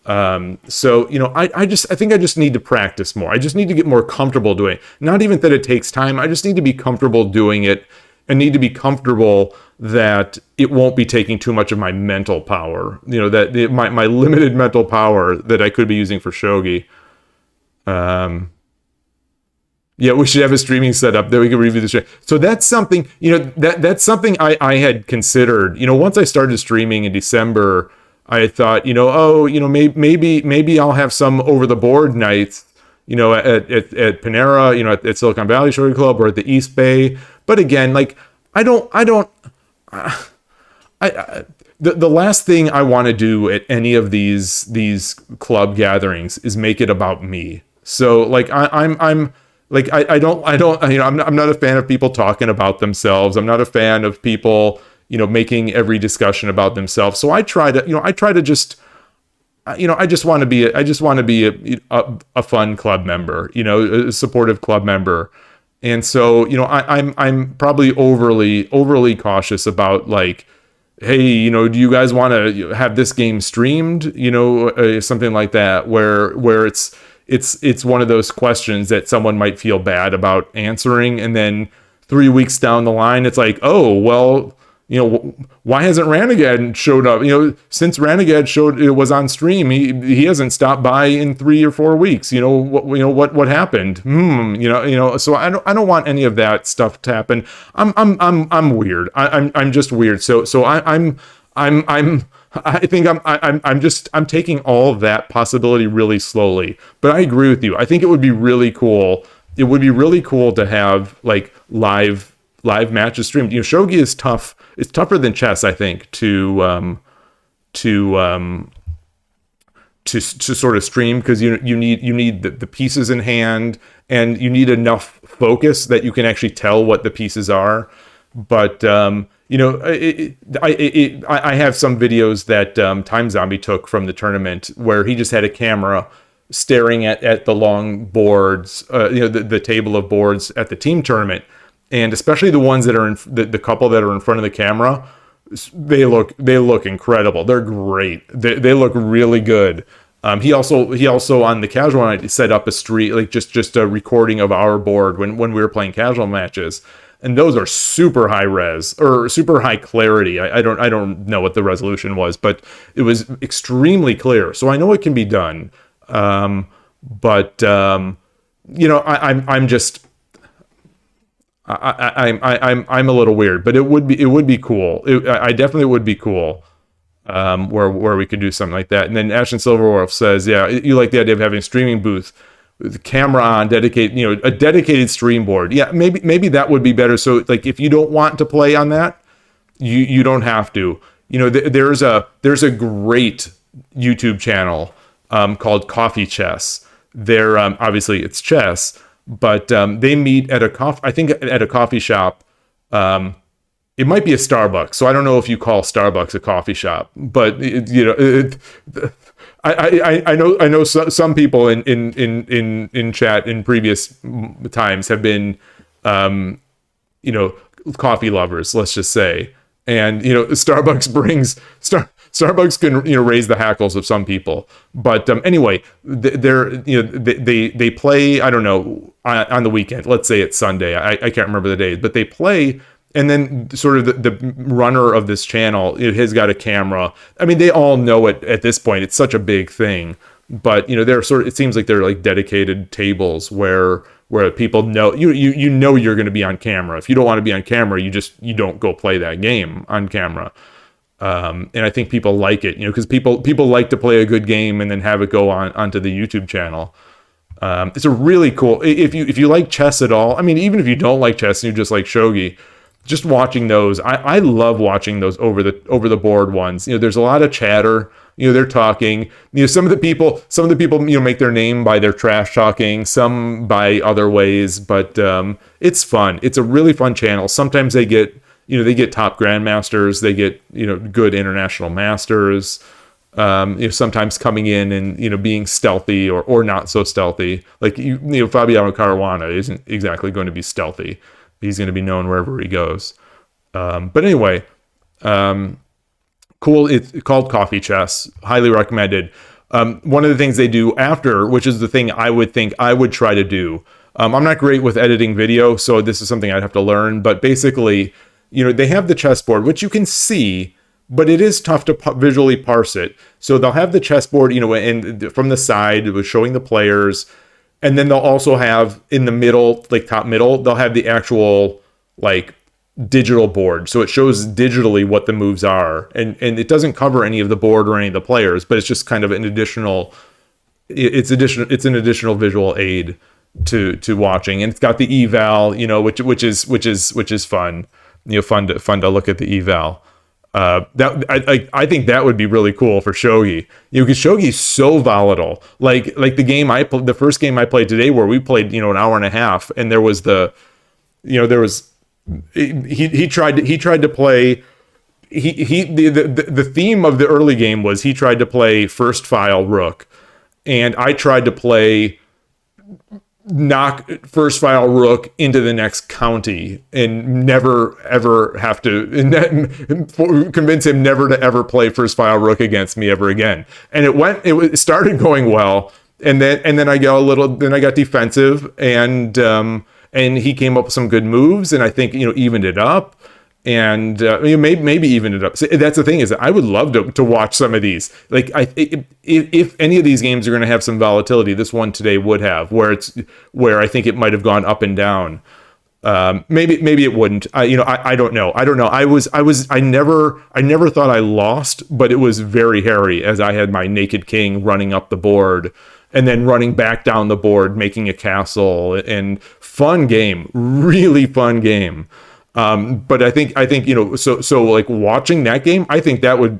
Speaker 1: I think I just need to practice more. I just need to get more comfortable doing it. Not even that it takes time. I just need to be comfortable doing it, and need to be comfortable that it won't be taking too much of my mental power. My limited mental power that I could be using for shogi. Yeah, we should have a streaming setup that we can review the stream. So that's something, that's something I had considered. Once I started streaming in December, I thought, maybe I'll have some over the board nights, at Panera, at Silicon Valley Shogi Club or at the East Bay. But again, the last thing I want to do at any of these club gatherings is make it about me. So I'm like I don't, I'm not a fan of people talking about themselves. I'm not a fan of people, making every discussion about themselves. So I try to just, I just want to be, a fun club member, a supportive club member. And so, I'm probably overly cautious about like, hey, do you guys want to have this game streamed? Something like that, where it's one of those questions that someone might feel bad about answering, and then 3 weeks down the line, it's like, oh well, why hasn't Ranagad showed up? Since Ranagad was on stream, he hasn't stopped by in 3 or 4 weeks. What happened? So I don't want any of that stuff to happen. I'm weird. I'm just weird. So I think I'm taking all of that possibility really slowly. But I agree with you. I think it would be really cool. It would be really cool to have like live matches streamed. Shogi is tough. It's tougher than chess, I think, to sort of stream, because you need the pieces in hand, and you need enough focus that you can actually tell what the pieces are. But I have some videos that Time Zombie took from the tournament where he just had a camera staring at the long boards, the table of boards at the team tournament. And especially the ones that are in the couple that are in front of the camera, they look incredible. They're great. They look really good. He also on the casual night set up a stream, like just a recording of our board when we were playing casual matches, and those are super high res or super high clarity. I don't know what the resolution was, but it was extremely clear. So I know it can be done. I'm just. I'm a little weird, but it would be cool. I definitely would be cool, where we could do something like that. And then Ashton Silverwolf says, yeah, you like the idea of having a streaming booth with the camera on, a dedicated stream board. Yeah, maybe that would be better. So like, if you don't want to play on that, you don't have to. There's a great YouTube channel called Coffee Chess. They're obviously it's chess. But they meet at a coffee shop. It might be a Starbucks, so I don't know if you call Starbucks a coffee shop. But I know some people in chat in previous times have been coffee lovers, let's just say, and Starbucks can raise the hackles of some people, but anyway, they play, I don't know, on the weekend. Let's say it's Sunday. I can't remember the days, but they play, and then sort of the runner of this channel has got a camera. I mean, they all know it at this point. It's such a big thing, but they're it seems like they're like dedicated tables where people know you're going to be on camera. If you don't want to be on camera, you don't go play that game on camera. And I think people like it, because people like to play a good game and then have it go onto the YouTube channel. It's a really cool, if you like chess at all. I mean, even if you don't like chess and you just like shogi, just watching those, I love watching those over the board ones. There's a lot of chatter. They're talking. Some of the people make their name by their trash talking, some by other ways, but it's fun. It's a really fun channel. Sometimes they get top grandmasters, they get good international masters. Sometimes coming in and being stealthy or not so stealthy. Like Fabiano Caruana isn't exactly going to be stealthy. He's going to be known wherever he goes. But anyway, cool. It's called Coffee Chess. Highly recommended. One of the things they do after, which is the thing I would think I would try to do. I'm not great with editing video, so this is something I'd have to learn. But basically, they have the chessboard, which you can see, but it is tough to visually parse it. So they'll have the chessboard, and from the side, it was showing the players. And then they'll also have in the middle, like top middle, they'll have the actual like digital board. So it shows digitally what the moves are. And it doesn't cover any of the board or any of the players, but it's just kind of an additional visual aid to watching. And it's got the eval, which is fun. Fun to look at the eval. I think that would be really cool for shogi. Because shogi's so volatile. Like the first game I played today, where we played an hour and a half, and there was he tried to play. The theme of the early game was he tried to play first file rook, and I tried to play knock first file rook into the next county and never ever have to convince him never to ever play first file rook against me ever again. And it started going well, and then I got defensive, and he came up with some good moves, and I think evened it up. And maybe even it up. So that's the thing, is that I would love to watch some of these. Like if any of these games are going to have some volatility, this one today would have, where I think it might have gone up and down. Maybe it wouldn't. I don't know. I never thought I lost, but it was very hairy as I had my naked king running up the board and then running back down the board, making a castle. And fun game, really fun game. But I think so like watching that game, I think that would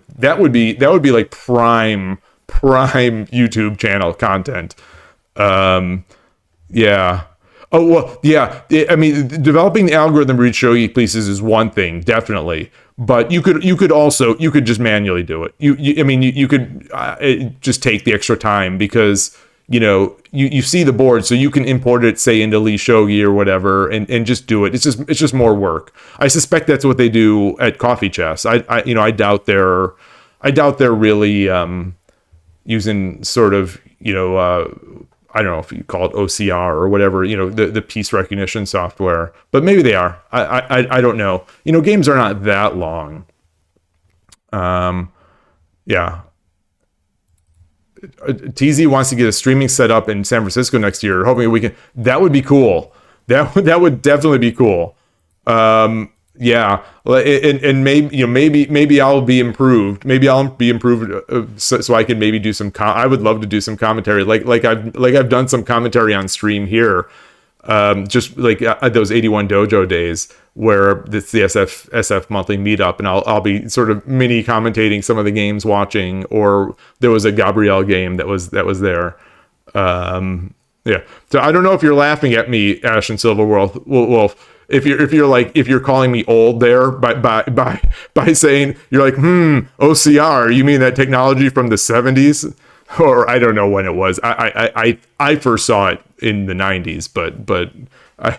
Speaker 1: be like prime YouTube channel content. Yeah. Oh well, yeah. I mean, developing the algorithm to read shogi pieces is one thing, definitely. But you could just manually do it. You could just take the extra time, because you see the board, so you can import it, say, into Lee Shogi or whatever, and just do it. It's just more work. I suspect that's what they do at Coffee Chess. I doubt they're really using sort of I don't know if you call it OCR or whatever, the piece recognition software, but maybe they are. I don't know. Games are not that long. Yeah. TZ wants to get a streaming setup in San Francisco next year, hoping we can. That would be cool. That would definitely be cool. Yeah, and maybe I'll be improved. Maybe I'll be improved so I can maybe do some. I would love to do some commentary, like I've done some commentary on stream here. Just like those 81 Dojo days, where it's the SF monthly meetup, and I'll be sort of mini commentating some of the games watching, or there was a Gabrielle game that was there. Yeah. So I don't know if you're laughing at me, Ash and Silverwolf. Wolf. If you're calling me old there by saying you're like, OCR, you mean that technology from the 70s? Or I don't know when it was. I first saw it in the 90s, but I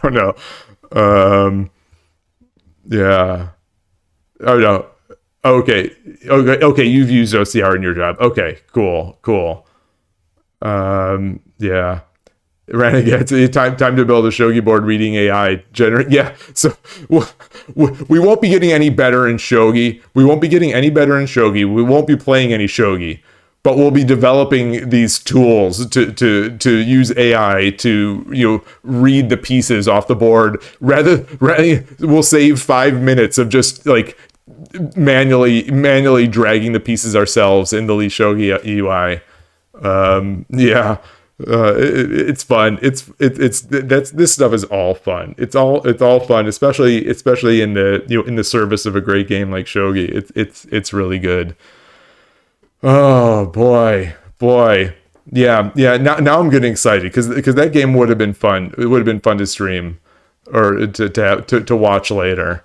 Speaker 1: don't know. Yeah. Oh no. Okay. You've used OCR in your job. Okay. Cool. Yeah. Renegade, time to build a shogi board reading AI. Yeah, so we won't be getting any better in shogi. We won't be playing any shogi, but we'll be developing these tools to use AI to read the pieces off the board. Rather we'll save 5 minutes of just like manually dragging the pieces ourselves in the Lee Shogi UI. Yeah. It's fun. This stuff is all fun. It's all fun, especially in the in the service of a great game like shogi. It's really good. Oh boy. Yeah. Now I'm getting excited because that game would have been fun. It would have been fun to stream or to watch later.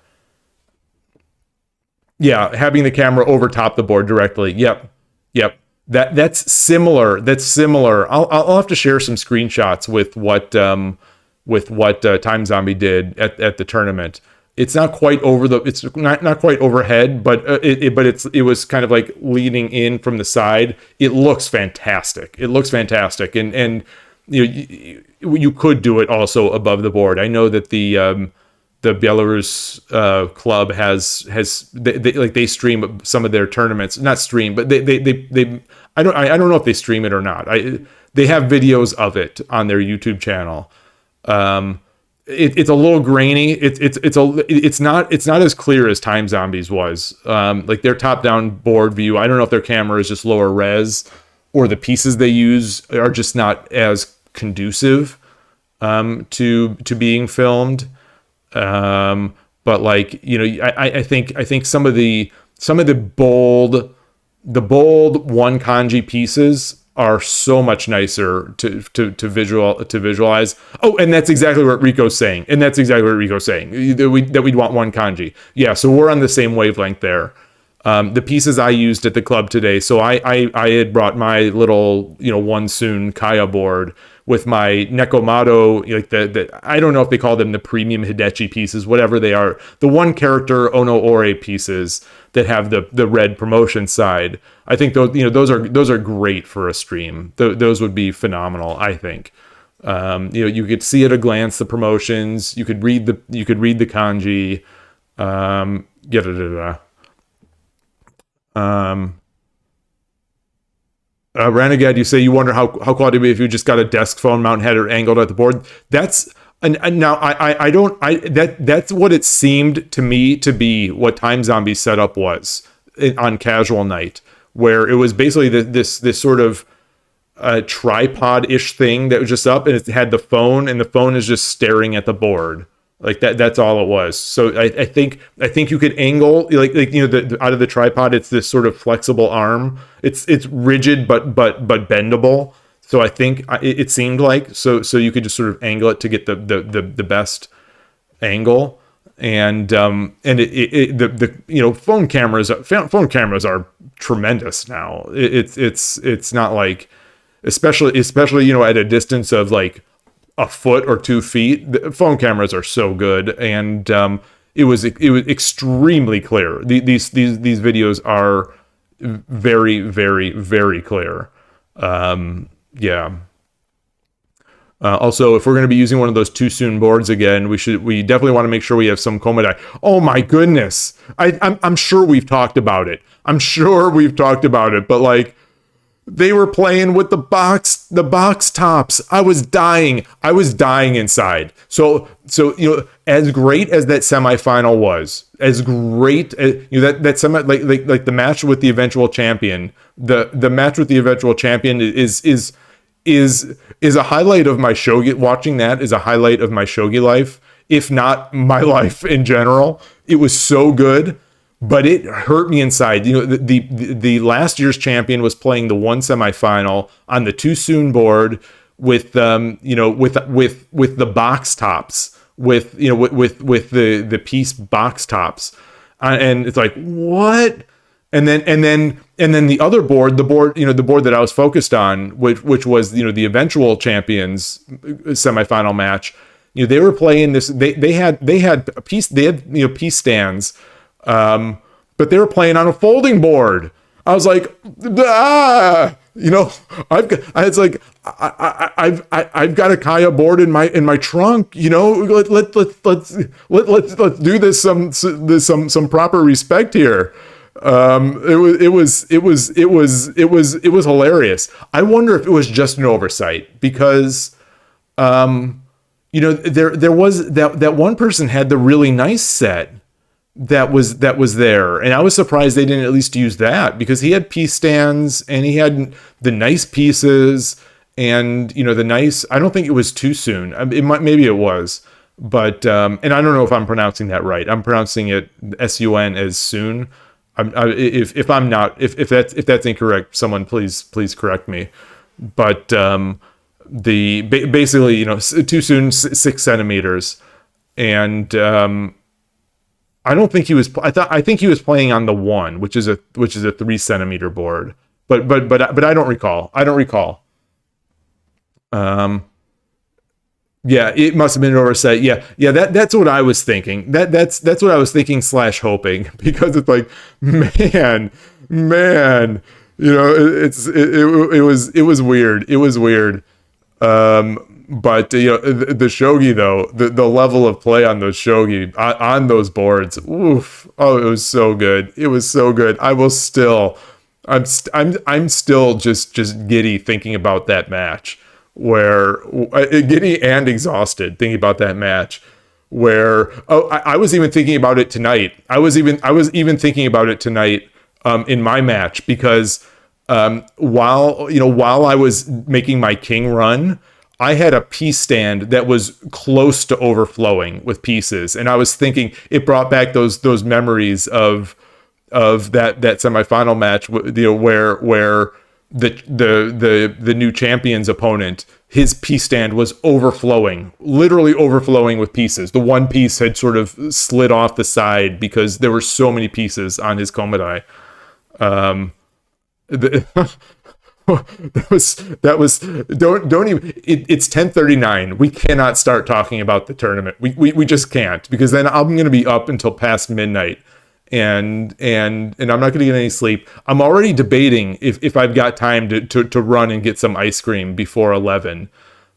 Speaker 1: Yeah, having the camera over top the board directly. Yep. That's similar. I'll have to share some screenshots with what Time Zombie did at the tournament. It's not quite it's not quite overhead, but it was kind of like leaning in from the side. It looks fantastic. And you could do it also above the board. I know that the Belarus club has they stream some of their tournaments, not stream, but they I don't know if they stream it or not. They have videos of it on their YouTube channel. It's a little grainy. It's not as clear as Time Zombies was. Like their top down board view. I don't know if their camera is just lower res or the pieces they use are just not as conducive to being filmed. But but like, you know, I think some of the bold one kanji pieces are so much nicer to visualize. Oh, and that's exactly what Rico's saying. That we'd want one kanji. Yeah, so we're on the same wavelength there. The pieces I used at the club today. So I had brought my little, you know, one soon Kaya board with my Nekomato, like the I don't know if they call them the premium Hidechi pieces, whatever they are. The one character Ono Ore pieces that have the red promotion side. I think those, you know, those are great for a stream. Those would be phenomenal, I think. You know, you could see at a glance the promotions. You could read the kanji. Renegade, you say you wonder how quality would be if you just got a desk phone mount and had it angled at the board. That's and now that's what it seemed to me to be what Time Zombie's setup was on casual night, where it was basically this sort of tripod-ish thing that was just up, and it had the phone, and the phone is just staring at the board. Like that's all it was. So I think you could angle like you know, out of the tripod, it's this sort of flexible arm. It's rigid but bendable. So I think it seemed like so you could just sort of angle it to get the best angle. And the you know, phone cameras are tremendous now. It's not like, especially you know, at a distance of like a foot or 2 feet, the phone cameras are so good, and it was extremely clear. These videos are very, very, very clear. Yeah. Also, if we're going to be using one of those too soon boards again, we definitely want to make sure we have some Komodai. Oh my goodness, I'm sure we've talked about it. But like, they were playing with the box tops. I was dying inside. So you know, as great as that semifinal was, as great as, you know, that semi, like the match with the eventual champion, the match with the eventual champion is a highlight of my shogi. Watching that is a highlight of my shogi life, if not my life in general. It was so good. But it hurt me inside. You know, the last year's champion was playing the one semifinal on the too soon board with you know, with the box tops, with the piece box tops, and it's like, what? And then the other board, the board that I was focused on, which was, you know, the eventual champions semifinal match. You know, they were playing this. They had you know, piece stands. But they were playing on a folding board. I was like, you know, I've got a Kaya board in my trunk. You know, let's do this some proper respect here. It was hilarious. I wonder if it was just an oversight, because you know, there was that one person had the really nice set that was there, and I was surprised they didn't at least use that, because he had piece stands and he had the nice pieces, and you know, the nice, I don't think it was too soon. Maybe it was, but and I don't know if I'm pronouncing that right. I'm pronouncing it sun as soon. If I'm not, if that's incorrect, someone please correct me. But basically, you know, too soon, 6 centimeters, and I don't think he was. I think he was playing on the one, which is a 3 centimeter board. But I don't recall. Yeah, it must have been an oversight. Yeah. That's what I was thinking. That's what I was thinking / hoping, because it's like, man, you know, it was weird. It was weird. But you know, the shogi though, the level of play on those shogi on those boards, oof! Oh, it was so good. I'm still just giddy thinking about that match. Where giddy and exhausted thinking about that match. Where I was even thinking about it tonight. I was even thinking about it tonight in my match, because while I was making my king run, I had a piece stand that was close to overflowing with pieces, and I was thinking it brought back those memories of that semifinal match, where the new champion's opponent, his piece stand was overflowing, literally overflowing with pieces. The one piece had sort of slid off the side because there were so many pieces on his komodai. That was don't even it's 10:39. We cannot start talking about the tournament. We just can't, because then I'm going to be up until past midnight, and I'm not going to get any sleep. I'm already debating if I've got time to run and get some ice cream before 11.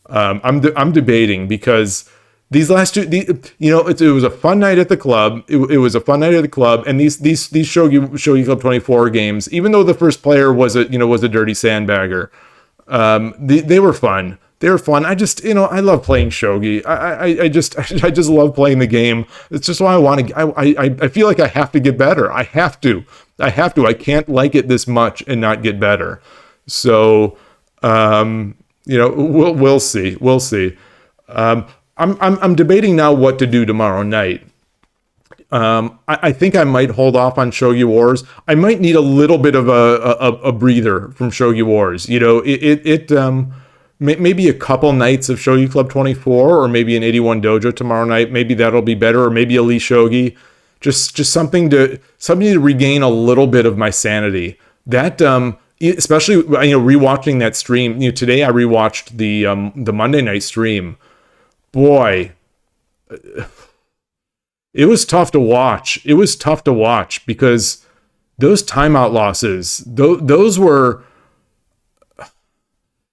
Speaker 1: I'm debating, because these last two, it was a fun night at the club. It was a fun night at the club, and these Shogi Club 24 games, even though the first player was a dirty sandbagger, they were fun. They were fun. I just, I love playing shogi. I just love playing the game. It's just why I want to. I feel like I have to get better. I have to. I can't like it this much and not get better. So, we'll see. We'll see. I'm debating now what to do tomorrow night. I think I might hold off on Shogi Wars. I might need a little bit of a breather from Shogi Wars. Maybe a couple nights of Shogi Club 24, or maybe an 81 Dojo tomorrow night. Maybe that'll be better, or maybe a Lee Shogi. Just something to regain a little bit of my sanity. That especially rewatching that stream. Today I rewatched the Monday night stream. Boy, it was tough to watch. It was tough to watch because those timeout losses, those were,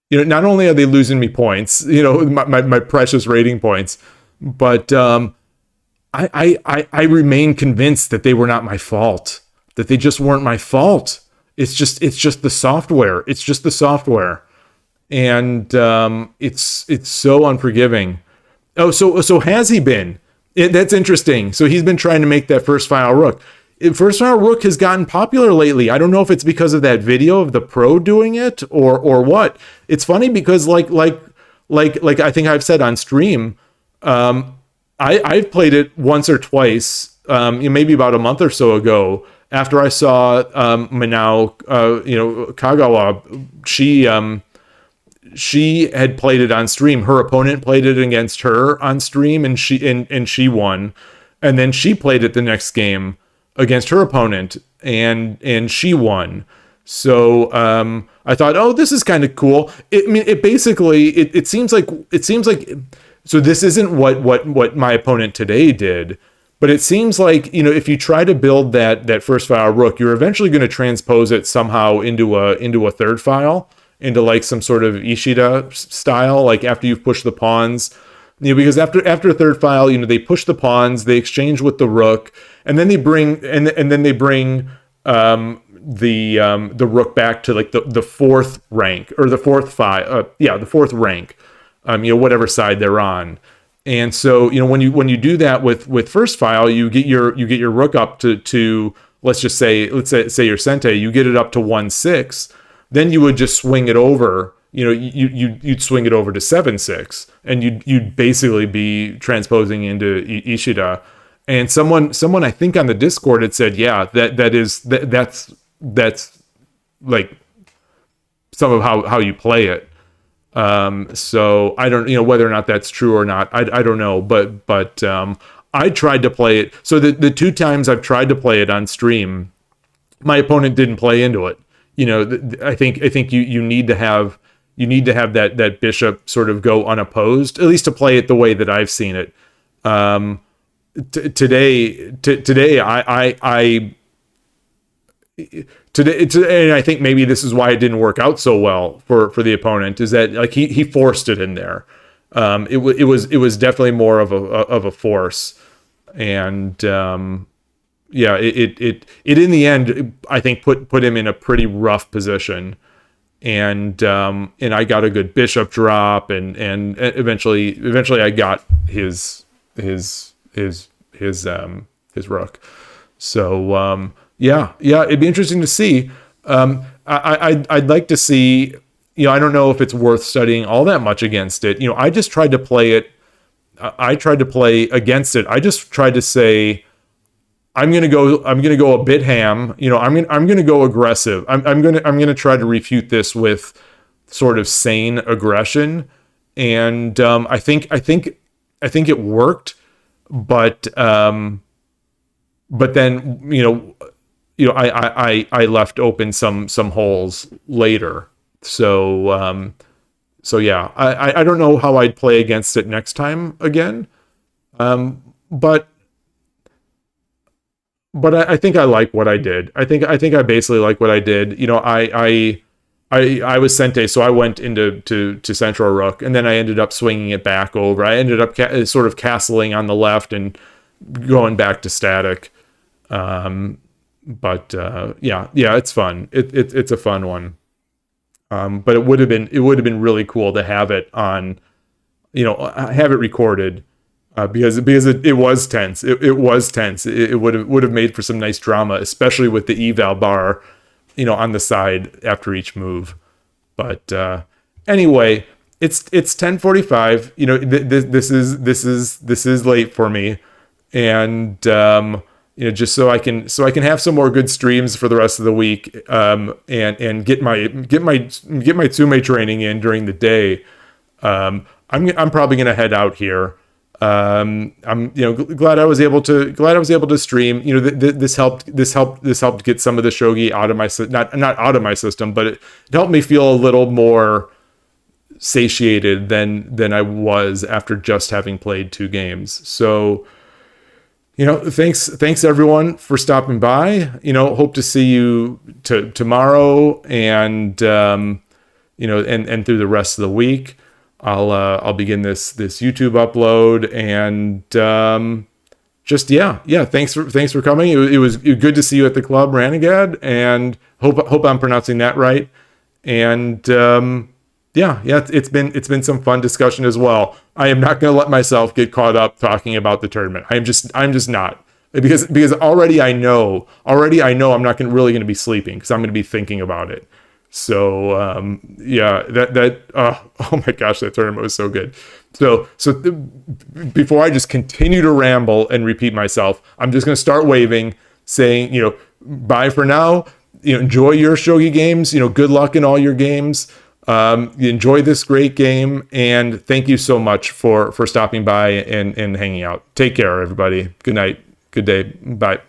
Speaker 1: not only are they losing me points, my precious rating points, but I remain convinced that they were not my fault, that they just weren't my fault. It's just the software. It's just the software. And it's so unforgiving. Oh, so has he been? That's interesting. So he's been trying to make that first file rook. First file rook has gotten popular lately. I don't know if it's because of that video of the pro doing it or what. It's funny because like I think I've said on stream, I've played it once or twice, maybe about a month or so ago, after I saw Manao, Kagawa. She had played it on stream. Her opponent played it against her on stream, and she won. And then she played it the next game against her opponent, and she won. So I thought, oh, this is kind of cool. It seems like so this isn't what my opponent today did, but it seems like if you try to build that first file rook, you're eventually going to transpose it somehow into a third file, into like some sort of Ishida style, like after you've pushed the pawns, because after a third file, they push the pawns, they exchange with the rook, and then they bring the rook back to like the fourth rank, or the fourth file, the fourth rank, whatever side they're on. And so when you do that with first file, you get your rook up to let's say your Sente, you get it up to 1-6. Then you would just swing it over, you'd swing it over to 7-6, and you'd basically be transposing into Ishida. And someone I think on the Discord had said, yeah, that's like some of how you play it. So I don't, whether or not that's true or not, I don't know, but I tried to play it. So the two times I've tried to play it on stream, my opponent didn't play into it. I think you need to have that bishop sort of go unopposed, at least to play it the way that I've seen it. Today, and I think maybe this is why it didn't work out so well for the opponent, is that like he forced it in there. It was definitely more of a force, and it in the end, I think put him in a pretty rough position, and I got a good bishop drop, and eventually I got his rook. So it'd be interesting to see. I'd like to see I don't know if it's worth studying all that much against it. I just tried to play it. I tried to play against it. I just tried to say, I'm gonna go a bit ham. I'm gonna go aggressive. I'm gonna try to refute this with sort of sane aggression, and I think it worked, but then I left open some holes later. So yeah, I don't know how I'd play against it next time again, but I think I like what I did. I think I basically like what I did. I was Sente, so I went to Central Rook, and then I ended up swinging it back over. I ended up sort of castling on the left and going back to static. But yeah, it's fun. It's a fun one. But it would have been really cool to have it on, have it recorded, because it was tense. It was tense. It would have made for some nice drama, especially with the eval bar, on the side after each move. But anyway, it's 10:45. This is late for me, and just so I can have some more good streams for the rest of the week, and get my Tsume training in during the day. I'm probably gonna head out here. I'm glad I was able to stream. This helped get some of the shogi out of my not out of my system, but it helped me feel a little more satiated than I was after just having played 2 games. So thanks everyone for stopping by. Hope to see you tomorrow, and and through the rest of the week. I'll begin this YouTube upload, and thanks for coming. It was good to see you at the club, Ranagad, and hope I'm pronouncing that right. And it's been some fun discussion as well. I am not going to let myself get caught up talking about the tournament. I'm just not, because already I know I'm not really going to be sleeping, because I'm going to be thinking about it. So oh my gosh, that tournament was so good. So before I just continue to ramble and repeat myself, I'm just going to start waving, saying bye for now. Enjoy your shogi games. Good luck in all your games. Enjoy this great game, and thank you so much for stopping by and hanging out. Take care, everybody. Good night. Good day. Bye.